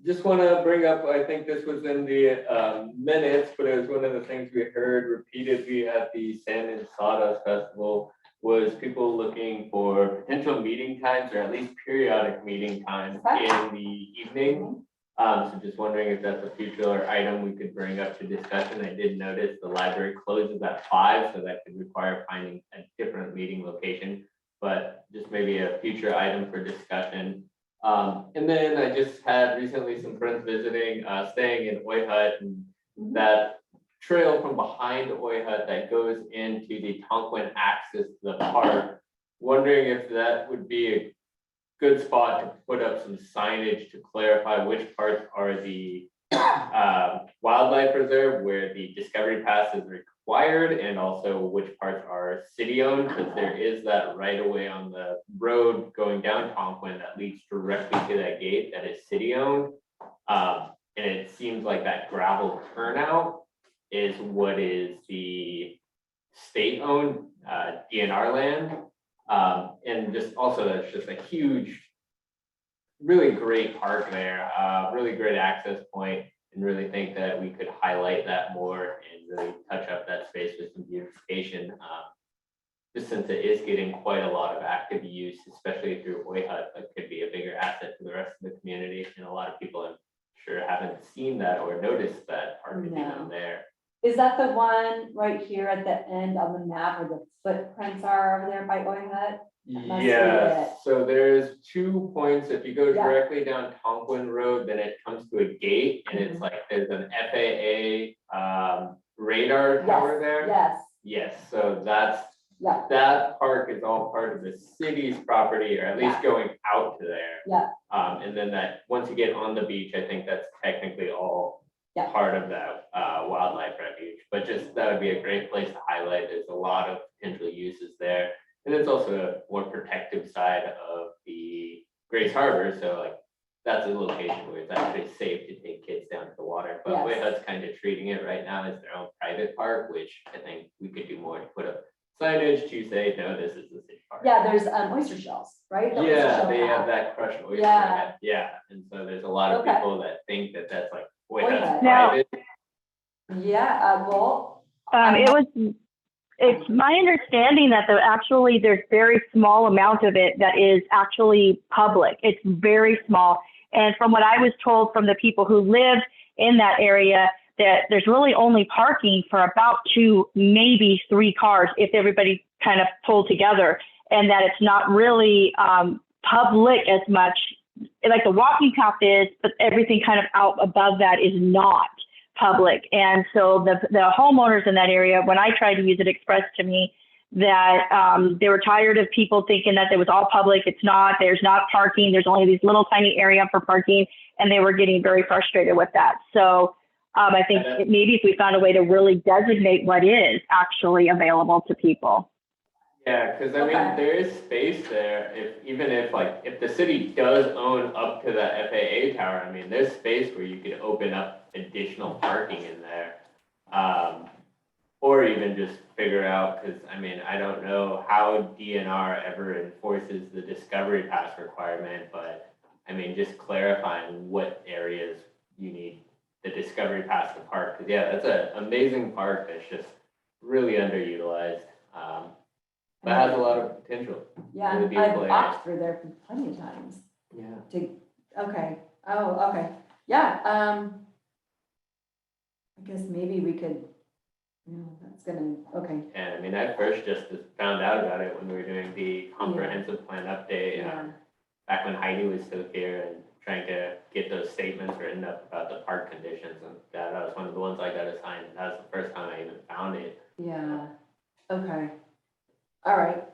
[SPEAKER 8] Just want to bring up, I think this was in the minutes, but it was one of the things we heard repeatedly at the Sand and Sawdust Festival was people looking for potential meeting times, or at least periodic meeting times
[SPEAKER 1] Okay.
[SPEAKER 8] in the evening. So just wondering if that's a future item we could bring up to discussion. I did notice the library closes at 5, so that could require finding a different meeting location, but just maybe a future item for discussion. And then I just had recently some friends visiting, staying in Oi Hut, and that trail from behind Oi Hut that goes into the Tonquin access to the park. Wondering if that would be a good spot to put up some signage to clarify which parts are the wildlife reserve where the Discovery Pass is required, and also which parts are city-owned, because there is that right of way on the road going down Tonquin that leads directly to that gate that is city-owned. And it seems like that gravel turnout is what is the state-owned DNR land. And just also, that's just a huge, really great park there, really great access point, and really think that we could highlight that more and really touch up that space with some beautification. Just since it is getting quite a lot of active use, especially through Oi Hut, that could be a bigger asset to the rest of the community. And a lot of people, I'm sure, haven't seen that or noticed that park is
[SPEAKER 1] No.
[SPEAKER 8] even there.
[SPEAKER 1] Is that the one right here at the end on the map where the footprints are over there by Oi Hut? Must be
[SPEAKER 8] Yes,
[SPEAKER 1] it.
[SPEAKER 8] so there's 2 points. If you go
[SPEAKER 1] Yeah.
[SPEAKER 8] directly down Tonquin Road, then it comes to a gate, and it's like, there's an FAA radar tower there.
[SPEAKER 1] Yes,
[SPEAKER 8] Yes, so that's,
[SPEAKER 1] yeah,
[SPEAKER 8] that park is all part of the city's property, or at least going out to there.
[SPEAKER 1] Yeah.
[SPEAKER 8] And then that, once you get on the beach, I think that's technically all
[SPEAKER 1] Yeah.
[SPEAKER 8] part of that wildlife refuge, but just, that would be a great place to highlight. There's a lot of potential uses there. And it's also a more protective side of the Grace Harbor, so like, that's a location where it's actually safe to take kids down to the water. But
[SPEAKER 1] Yes.
[SPEAKER 8] Oi Hut's kind of treating it right now as their own private park, which I think we could do more to put up signage to say, no, this is the city park.
[SPEAKER 1] yeah, there's oyster shells, right? The oyster
[SPEAKER 8] Yeah,
[SPEAKER 1] shell
[SPEAKER 8] they
[SPEAKER 1] path.
[SPEAKER 8] have that crushed oyster.
[SPEAKER 1] Yeah.
[SPEAKER 8] Yeah, and so there's a lot of
[SPEAKER 1] Okay.
[SPEAKER 8] people that think that that's like, Oi
[SPEAKER 1] Oi
[SPEAKER 8] Hut's
[SPEAKER 1] Hut.
[SPEAKER 3] Now-
[SPEAKER 8] private.
[SPEAKER 1] Yeah, well,
[SPEAKER 3] It's my understanding that there's very small amount of it that is actually public. It's very small. And from what I was told from the people who live in that area, that there's really only parking for about 2, maybe 3 cars if everybody kind of pulled together, and that it's not really public as much. Like the walking path is, but everything kind of out above that is not public. And so the homeowners in that area, when I tried to use it, expressed to me that they were tired of people thinking that it was all public. It's not. There's not parking. There's only these little tiny area for parking, and they were getting very frustrated with that. So I think maybe if we found a way to really designate what is actually available to people.
[SPEAKER 8] Yeah, because I
[SPEAKER 1] Okay.
[SPEAKER 8] mean, there is space there, even if like, if the city does own up to the FAA tower, I mean, there's space where you could open up additional parking in there. Or even just figure out, because I mean, I don't know how DNR ever enforces the Discovery Pass requirement, but I mean, just clarifying what areas you need the Discovery Pass to park, because yeah, that's an amazing park that's just really underutilized. But has a lot of potential.
[SPEAKER 1] Yeah,
[SPEAKER 8] Really
[SPEAKER 1] I've
[SPEAKER 8] beautiful area.
[SPEAKER 1] walked through there plenty of times
[SPEAKER 8] Yeah.
[SPEAKER 1] okay, oh, okay, yeah, I guess maybe we could, that's gonna, okay,
[SPEAKER 8] And I mean, I first just found out about it when we were doing the comprehensive plan update,
[SPEAKER 1] yeah,
[SPEAKER 8] back when Heidi was still here and trying to get those statements written up about the park conditions, and that was one of the ones I got assigned. That was the first time I even found it.
[SPEAKER 1] yeah, okay. All right,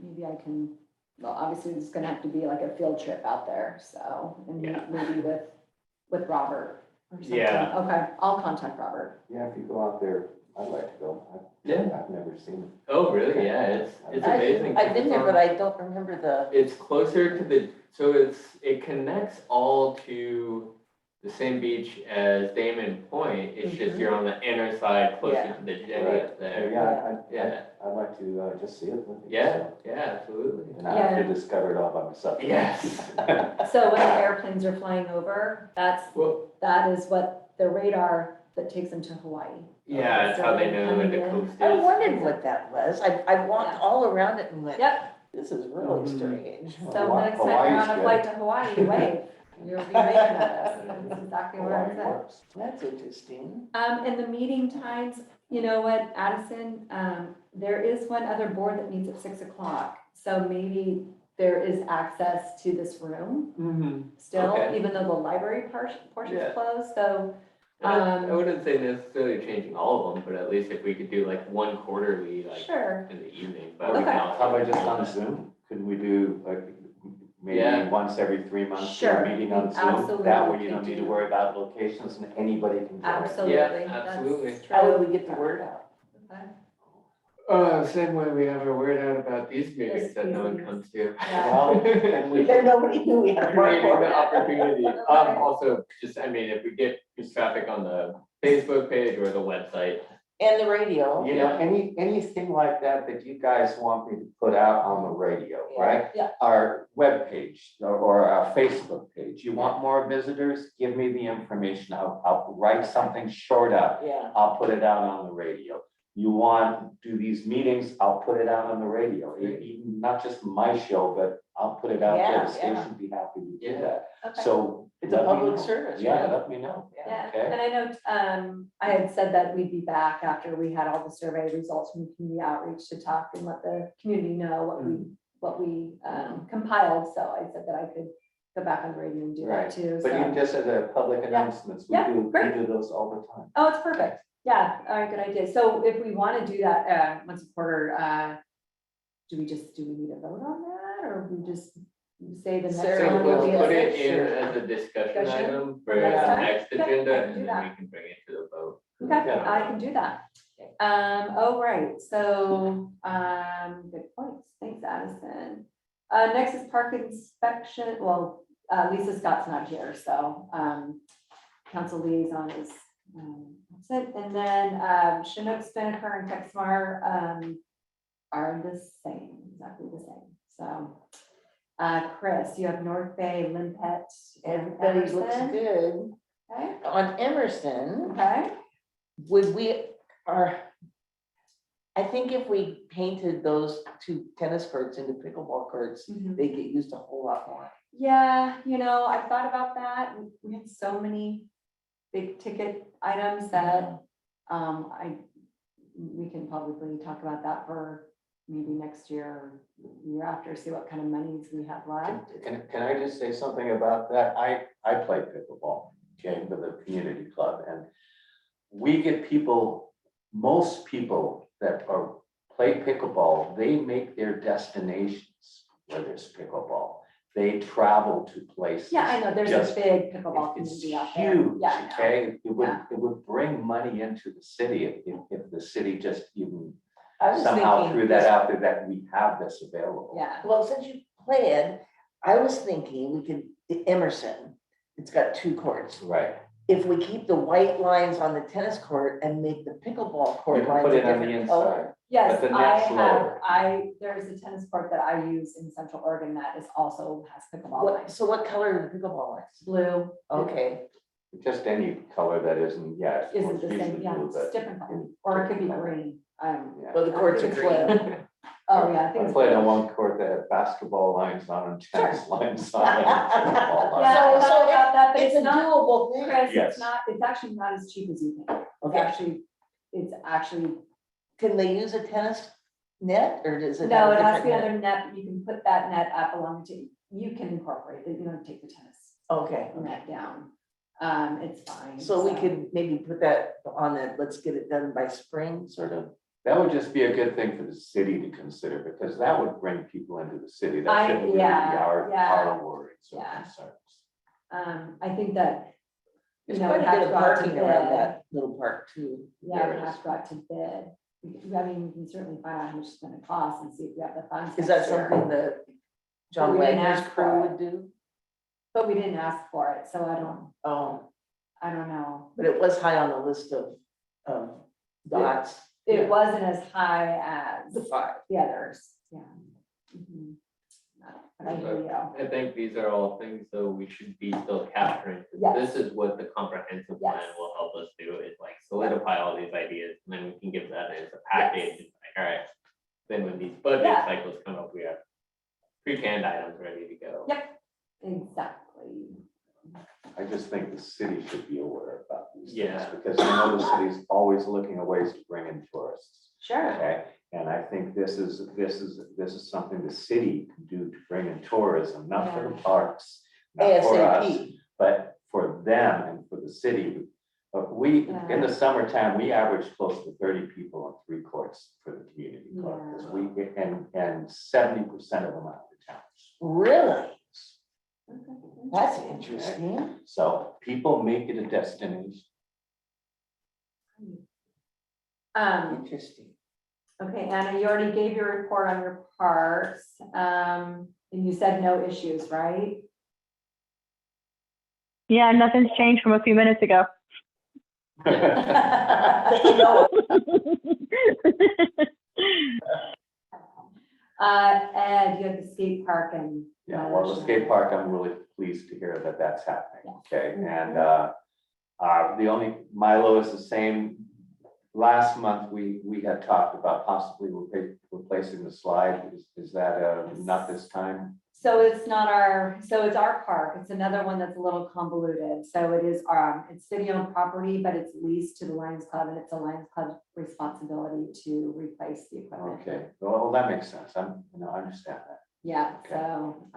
[SPEAKER 1] maybe I can, well, obviously it's gonna have to be like a field trip out there, so, and
[SPEAKER 8] Yeah.
[SPEAKER 1] maybe with Robert or something.
[SPEAKER 8] Yeah.
[SPEAKER 1] Okay, I'll contact Robert.
[SPEAKER 2] Yeah, if you go out there, I'd like to go.
[SPEAKER 8] Yeah.
[SPEAKER 2] I've never seen it.
[SPEAKER 8] Oh, really? Yeah, it's amazing.
[SPEAKER 6] I've been there, but I don't remember the,
[SPEAKER 8] It's closer to the, so it connects all to the same beach as Damon Point. It's just you're on the inner side, closer
[SPEAKER 6] Yeah.
[SPEAKER 8] to the jetty
[SPEAKER 2] Right.
[SPEAKER 8] up there.
[SPEAKER 2] Yeah, I'd like to just see it.
[SPEAKER 8] Yeah, yeah, absolutely.
[SPEAKER 2] And I have to discover it all by myself.
[SPEAKER 8] Yes.
[SPEAKER 1] So when the airplanes are flying over,
[SPEAKER 8] Well,
[SPEAKER 1] that is what the radar that takes them to Hawaii.
[SPEAKER 8] yeah, that's how they know when the
[SPEAKER 1] Coming in.
[SPEAKER 8] coast
[SPEAKER 6] I
[SPEAKER 8] is.
[SPEAKER 6] wondered what that was. I walked
[SPEAKER 1] Yeah.
[SPEAKER 6] all around it and went,
[SPEAKER 1] Yep,
[SPEAKER 6] this is really
[SPEAKER 8] Mhm.
[SPEAKER 6] strange.
[SPEAKER 1] so next time you're on a flight to Hawaii, you wave, you'll be waving at us, and that's exactly where it's
[SPEAKER 2] Hawaii
[SPEAKER 1] at.
[SPEAKER 2] works.
[SPEAKER 6] That's interesting.
[SPEAKER 1] And the meeting times, you know what, Addison, there is one other board that meets at 6 o'clock. So maybe there is access to this room
[SPEAKER 8] Mm-hmm.
[SPEAKER 1] still,
[SPEAKER 8] Okay.
[SPEAKER 1] even though the library portion's
[SPEAKER 8] Yeah.
[SPEAKER 1] closed, so.
[SPEAKER 8] I wouldn't say necessarily changing all of them, but at least if we could do like one quarterly, like
[SPEAKER 1] Sure,
[SPEAKER 8] in the evening, but.
[SPEAKER 1] Okay.
[SPEAKER 2] How about just on Zoom? Could we do like
[SPEAKER 8] Yeah.
[SPEAKER 2] maybe once every 3 months, do
[SPEAKER 1] Sure,
[SPEAKER 2] a meeting on Zoom?
[SPEAKER 1] absolutely
[SPEAKER 2] That way you
[SPEAKER 1] could
[SPEAKER 2] don't need to
[SPEAKER 1] do.
[SPEAKER 2] worry about locations and anybody can join.
[SPEAKER 1] absolutely. That's
[SPEAKER 8] absolutely.
[SPEAKER 6] How would
[SPEAKER 1] true.
[SPEAKER 6] we get the word out?
[SPEAKER 1] Okay.
[SPEAKER 8] Same way we have a word out about these meetings
[SPEAKER 1] Yes,
[SPEAKER 8] that no one
[SPEAKER 1] these
[SPEAKER 8] comes to.
[SPEAKER 1] Yeah.
[SPEAKER 2] Well, and we
[SPEAKER 6] Then nobody knew we had a
[SPEAKER 8] Creating
[SPEAKER 6] park
[SPEAKER 8] the
[SPEAKER 6] board.
[SPEAKER 8] opportunity.
[SPEAKER 1] Okay.
[SPEAKER 8] Also, just, I mean, if we get good traffic on the Facebook page or the website.
[SPEAKER 6] And the radio.
[SPEAKER 2] You know, anything like that you guys want me to put out on the radio,
[SPEAKER 6] Yeah.
[SPEAKER 2] right?
[SPEAKER 1] Yeah.
[SPEAKER 2] Our webpage or our Facebook page, you want more visitors, give me the information, I'll write something short up,
[SPEAKER 6] Yeah.
[SPEAKER 2] I'll put it out on the radio. You want, do these meetings, I'll put it out on the radio, even not just my show, but I'll put it out there,
[SPEAKER 6] Yeah,
[SPEAKER 2] the station be happy to do
[SPEAKER 8] Yeah.
[SPEAKER 2] that.
[SPEAKER 1] Okay.
[SPEAKER 2] So.
[SPEAKER 6] It's a
[SPEAKER 2] let me
[SPEAKER 6] public
[SPEAKER 2] know.
[SPEAKER 6] service,
[SPEAKER 2] Yeah,
[SPEAKER 6] right?
[SPEAKER 2] let me know.
[SPEAKER 1] Yeah,
[SPEAKER 2] Okay.
[SPEAKER 1] and I know, I had said that we'd be back after we had all the survey results from community outreach to talk and let the community know what we compiled, so I said that I could go back on the radio and do that
[SPEAKER 2] Right.
[SPEAKER 1] too,
[SPEAKER 2] But
[SPEAKER 1] so.
[SPEAKER 2] even just as a public announcements, we
[SPEAKER 1] Yeah,
[SPEAKER 2] do, we
[SPEAKER 1] great.
[SPEAKER 2] do those all the time.
[SPEAKER 1] Oh, it's perfect, yeah, all right, good idea, so if we want to do that, once a quarter, do we need a vote on that, or we just say the next
[SPEAKER 6] Sarah,
[SPEAKER 1] one
[SPEAKER 8] So
[SPEAKER 1] will
[SPEAKER 8] let's
[SPEAKER 1] be
[SPEAKER 8] put
[SPEAKER 1] at
[SPEAKER 8] it
[SPEAKER 1] 6?
[SPEAKER 8] in as a discussion
[SPEAKER 1] Discussion?
[SPEAKER 8] item for
[SPEAKER 1] Next
[SPEAKER 8] the
[SPEAKER 1] time?
[SPEAKER 8] next
[SPEAKER 1] Yeah, I
[SPEAKER 8] agenda,
[SPEAKER 1] can
[SPEAKER 8] and
[SPEAKER 1] do
[SPEAKER 8] then
[SPEAKER 1] that.
[SPEAKER 8] we can bring it to the vote.
[SPEAKER 1] Okay,
[SPEAKER 8] Yeah.
[SPEAKER 1] I can do that. Oh, right, so, good points, thanks, Addison. Next is park inspection, well, Lisa Scott's not here, so, council liaison is, that's it. And then, Chinook, Spinnaker, and Texmar, are the same, exactly the same, so. Chris, you have North Bay, Limpet, and
[SPEAKER 6] Everybody looks
[SPEAKER 1] Emerson.
[SPEAKER 6] good.
[SPEAKER 1] Okay,
[SPEAKER 6] On Emerson,
[SPEAKER 1] okay,
[SPEAKER 6] would we, I think if we painted those 2 tennis courts into pickleball courts,
[SPEAKER 1] Mhm.
[SPEAKER 6] they get used a whole lot more.
[SPEAKER 1] Yeah, I've thought about that. We have so many big ticket items that we can probably talk about that for maybe next year or year after, see what kind of monies we have left.
[SPEAKER 2] Can I just say something about that? I play pickleball, okay, with a community club, and we get people, most people that play pickleball, they make their destinations where there's pickleball. They travel to places.
[SPEAKER 1] Yeah, I know, there's a
[SPEAKER 2] Just-
[SPEAKER 1] big pickleball
[SPEAKER 2] It's
[SPEAKER 1] community out there.
[SPEAKER 2] huge,
[SPEAKER 1] Yeah, I know.
[SPEAKER 2] okay? It would bring money into the city if the city just even
[SPEAKER 6] I was
[SPEAKER 2] somehow
[SPEAKER 6] thinking
[SPEAKER 2] threw that
[SPEAKER 6] this-
[SPEAKER 2] out there that we have this available.
[SPEAKER 1] Yeah,
[SPEAKER 6] Well, since you played, I was thinking we could, Emerson, it's got 2 courts.
[SPEAKER 2] Right.
[SPEAKER 6] If we keep the white lines on the tennis court and make the pickleball
[SPEAKER 2] You
[SPEAKER 6] court
[SPEAKER 2] can
[SPEAKER 6] lines
[SPEAKER 2] put
[SPEAKER 6] a
[SPEAKER 2] it on the
[SPEAKER 6] different
[SPEAKER 2] inside.
[SPEAKER 6] color.
[SPEAKER 1] yes,
[SPEAKER 2] But the
[SPEAKER 1] I
[SPEAKER 2] net's
[SPEAKER 1] have,
[SPEAKER 2] lower.
[SPEAKER 1] there's a tennis court that I use in Central Oregon that is also has pickleball
[SPEAKER 6] What,
[SPEAKER 1] lines.
[SPEAKER 6] so what color are the pickleball lines?
[SPEAKER 1] Blue.
[SPEAKER 6] Okay,
[SPEAKER 2] Just any color that isn't, yeah. it's
[SPEAKER 1] Isn't the
[SPEAKER 2] usually
[SPEAKER 1] same, yeah,
[SPEAKER 2] blue,
[SPEAKER 1] it's
[SPEAKER 2] but-
[SPEAKER 1] different color, or it could be
[SPEAKER 2] Different color.
[SPEAKER 1] green.
[SPEAKER 2] Yeah.
[SPEAKER 6] well, the
[SPEAKER 1] I
[SPEAKER 6] courts are
[SPEAKER 1] think it's
[SPEAKER 6] green.
[SPEAKER 1] Oh, yeah, I think
[SPEAKER 2] I
[SPEAKER 1] it's.
[SPEAKER 2] played on
[SPEAKER 1] blue.
[SPEAKER 2] one court that had basketball lines on and tennis lines on it. and
[SPEAKER 1] Yeah,
[SPEAKER 2] pickleball lines.
[SPEAKER 1] I
[SPEAKER 6] So-
[SPEAKER 1] thought about that, but
[SPEAKER 6] It's
[SPEAKER 1] it's
[SPEAKER 6] a
[SPEAKER 1] not,
[SPEAKER 6] doable thing.
[SPEAKER 1] Chris,
[SPEAKER 2] Yes.
[SPEAKER 1] it's actually not as cheap as you think.
[SPEAKER 6] Okay,
[SPEAKER 1] It's actually,
[SPEAKER 6] can they use a tennis net or does it?
[SPEAKER 1] no,
[SPEAKER 6] have a
[SPEAKER 1] it has to be
[SPEAKER 6] different net?
[SPEAKER 1] another net, you can put that net up along to, you can incorporate it, you don't take the tennis
[SPEAKER 6] Okay,
[SPEAKER 1] net down. It's fine.
[SPEAKER 6] so we could maybe put that on the, let's get it done by spring, sort of.
[SPEAKER 2] That would just be a good thing for the city to consider, because that would bring people into the city.
[SPEAKER 1] I-
[SPEAKER 2] That shouldn't really be
[SPEAKER 1] yeah,
[SPEAKER 2] our
[SPEAKER 1] yeah,
[SPEAKER 2] worries or
[SPEAKER 1] yeah.
[SPEAKER 2] concerns.
[SPEAKER 1] I think that, you
[SPEAKER 6] There's
[SPEAKER 1] know,
[SPEAKER 6] quite
[SPEAKER 1] we
[SPEAKER 6] a
[SPEAKER 1] have
[SPEAKER 6] bit
[SPEAKER 1] to
[SPEAKER 6] of
[SPEAKER 1] go out to
[SPEAKER 6] parking around
[SPEAKER 1] bid.
[SPEAKER 6] that little park too.
[SPEAKER 1] Yeah,
[SPEAKER 2] There
[SPEAKER 1] we
[SPEAKER 2] is.
[SPEAKER 1] have to go out to bid. I mean, we can certainly find out how much it's gonna cost and see if we have the funds.
[SPEAKER 6] Is that
[SPEAKER 1] next year.
[SPEAKER 6] something that John
[SPEAKER 1] we didn't
[SPEAKER 6] Wagner's
[SPEAKER 1] ask for
[SPEAKER 6] crew
[SPEAKER 1] it.
[SPEAKER 6] would do?
[SPEAKER 1] But we didn't ask for it, so
[SPEAKER 6] Oh,
[SPEAKER 1] I don't know.
[SPEAKER 6] but it was high on the list of dots.
[SPEAKER 1] It wasn't as high as
[SPEAKER 6] The 5.
[SPEAKER 1] the others, yeah. Mhm. But I hear you.
[SPEAKER 8] I think these are all things though we should be still capturing. 'Cause
[SPEAKER 1] Yes.
[SPEAKER 8] This is what the comprehensive plan
[SPEAKER 1] Yes.
[SPEAKER 8] will help us do, is like solidify all these ideas, and then we can give that as a package. It's like, all right, then when these budget
[SPEAKER 1] Yeah.
[SPEAKER 8] cycles come up, we have pre-canned items ready to go.
[SPEAKER 1] Yep, exactly.
[SPEAKER 2] I just think the city should be aware about these things,
[SPEAKER 8] Yeah.
[SPEAKER 2] because I know the city's always looking at ways to bring in tourists.
[SPEAKER 1] Sure.
[SPEAKER 2] Okay, and I think this is something the city can do to bring in tourism, not for the parks, not for us,
[SPEAKER 6] ASAP.
[SPEAKER 2] but for them and for the city. In the summertime, we average close to 30 people on 3 courts for the community club, because and 70% of them are out of towns.
[SPEAKER 6] Really?
[SPEAKER 1] Okay.
[SPEAKER 6] That's interesting.
[SPEAKER 2] So people make it a destination.
[SPEAKER 6] Interesting.
[SPEAKER 1] Okay, Anna, you already gave your report on your parks, and you said no issues, right?
[SPEAKER 3] Yeah, nothing's changed from a few minutes ago.
[SPEAKER 1] Ed, you have the skate park and.
[SPEAKER 2] Yeah, well, the skate park, I'm really pleased to hear that that's happening, okay?
[SPEAKER 1] Mhm.
[SPEAKER 2] And the only, Milo is the same. Last month, we had talked about possibly replacing the slide. Is that not this time?
[SPEAKER 1] So it's not it's our park. It's another one that's a little convoluted. So it is, it's city-owned property, but it's leased to the Lions Club, and it's a Lions Club responsibility to replace the equipment.
[SPEAKER 2] Okay, well, that makes sense. I understand that.
[SPEAKER 1] Yeah,
[SPEAKER 2] Okay.
[SPEAKER 1] so,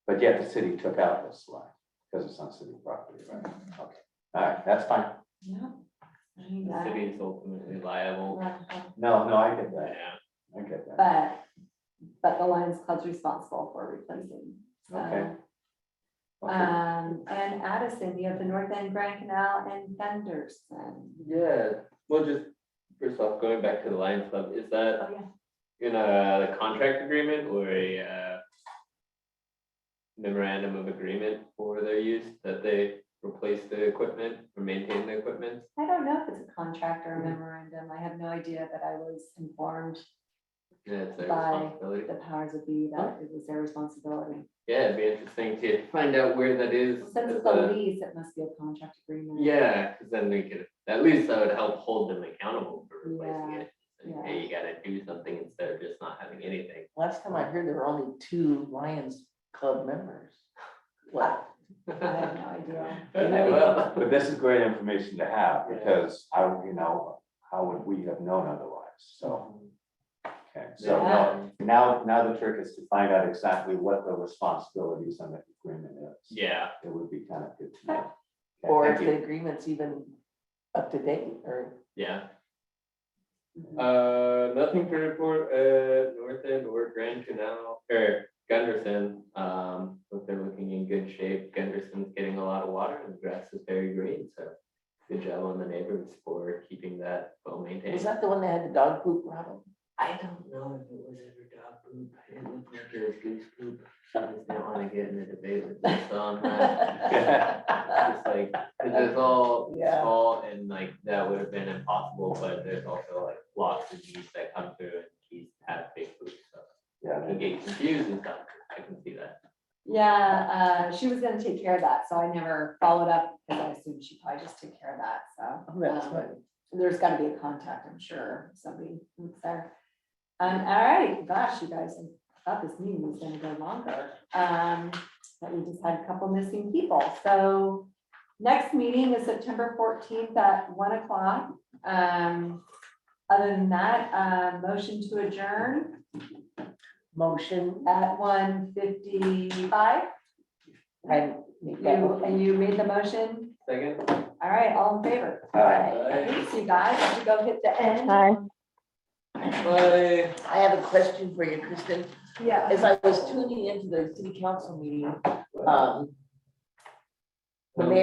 [SPEAKER 2] But yet the city took out the slide because it's on city property, right? Okay, all right, that's fine.
[SPEAKER 1] yeah. I mean,
[SPEAKER 8] The city is ultimately liable.
[SPEAKER 2] No, I get that.
[SPEAKER 8] Yeah.
[SPEAKER 2] I get that.
[SPEAKER 1] But the Lions Club's responsible for replacing. So,
[SPEAKER 2] Okay. Okay.
[SPEAKER 1] And Addison, you have the North End Grand Canal and Fenderson.
[SPEAKER 8] Yeah, well, just first off, going back to the Lions Club, is that
[SPEAKER 1] Oh, yeah.
[SPEAKER 8] in a contract agreement or a memorandum of agreement for their use, that they replace the equipment or maintain the equipment?
[SPEAKER 1] I don't know if it's a contract or a memorandum. I have no idea, but I was informed
[SPEAKER 8] Yeah, it's their
[SPEAKER 1] By
[SPEAKER 8] responsibility.
[SPEAKER 1] the powers that be that it was their responsibility.
[SPEAKER 8] Yeah, it'd be interesting to find out where that is.
[SPEAKER 1] Since
[SPEAKER 8] as
[SPEAKER 1] it's a
[SPEAKER 8] a-
[SPEAKER 1] lease, it must be a contract agreement.
[SPEAKER 8] Yeah, because then we could, at least that would help hold them accountable for replacing
[SPEAKER 1] Yeah,
[SPEAKER 8] it. Say,
[SPEAKER 1] yeah.
[SPEAKER 8] hey, you gotta do something instead of just not having anything.
[SPEAKER 6] Last time I heard, there were only 2 Lions Club members. What?
[SPEAKER 1] I have no idea.
[SPEAKER 8] Okay, well,
[SPEAKER 2] But this is great information to have,
[SPEAKER 8] Yeah.
[SPEAKER 2] because how would we have known otherwise? So, okay, so
[SPEAKER 1] Yeah.
[SPEAKER 2] now the trick is to find out exactly what the responsibilities on the agreement is.
[SPEAKER 8] Yeah,
[SPEAKER 2] It would be kind of good to know. Okay,
[SPEAKER 6] Or if
[SPEAKER 2] thank you.
[SPEAKER 6] the agreement's even up to date or?
[SPEAKER 8] yeah.
[SPEAKER 1] Mhm.
[SPEAKER 8] Nothing to report, North End or Grand Canal, or Gunderson, but they're looking in good shape. Gunderson's getting a lot of water and the grass is very green, so good job on the neighbors for keeping that well maintained.
[SPEAKER 6] Was that the one that had the dog poop problem?
[SPEAKER 8] I don't know if it was ever dog poop. It looked like it was goose poop. I just didn't want to get in a debate with this on that. Just like, 'cause it's all
[SPEAKER 6] Yeah.
[SPEAKER 8] small and like that would have been impossible, but there's also like lots of geese that come through and geese have big poop, so.
[SPEAKER 6] Yeah.
[SPEAKER 8] You get confused and stuff. I can see that.
[SPEAKER 1] Yeah, she was gonna take care of that, so I never followed up, because I assumed she probably just took care of that, so.
[SPEAKER 6] Oh, that's
[SPEAKER 1] um,
[SPEAKER 6] funny.
[SPEAKER 1] There's gotta be a contact, I'm sure, somebody who's there. All right, gosh, you guys, I thought this meeting was gonna go longer. But we just had a couple missing people, so next meeting is September 14th at 1 o'clock. Other than that, motion to adjourn
[SPEAKER 6] Motion,
[SPEAKER 1] at 1:55.
[SPEAKER 6] I make that motion.
[SPEAKER 1] And you made the motion?
[SPEAKER 8] Second?
[SPEAKER 1] All right, all in favor?
[SPEAKER 2] Aye.
[SPEAKER 1] Thanks, you guys, have to go hit the end.
[SPEAKER 3] Hi.
[SPEAKER 8] Bye.
[SPEAKER 6] I have a question for you, Kristen.
[SPEAKER 1] Yeah.
[SPEAKER 6] As I was tuning into the city council meeting, the mayor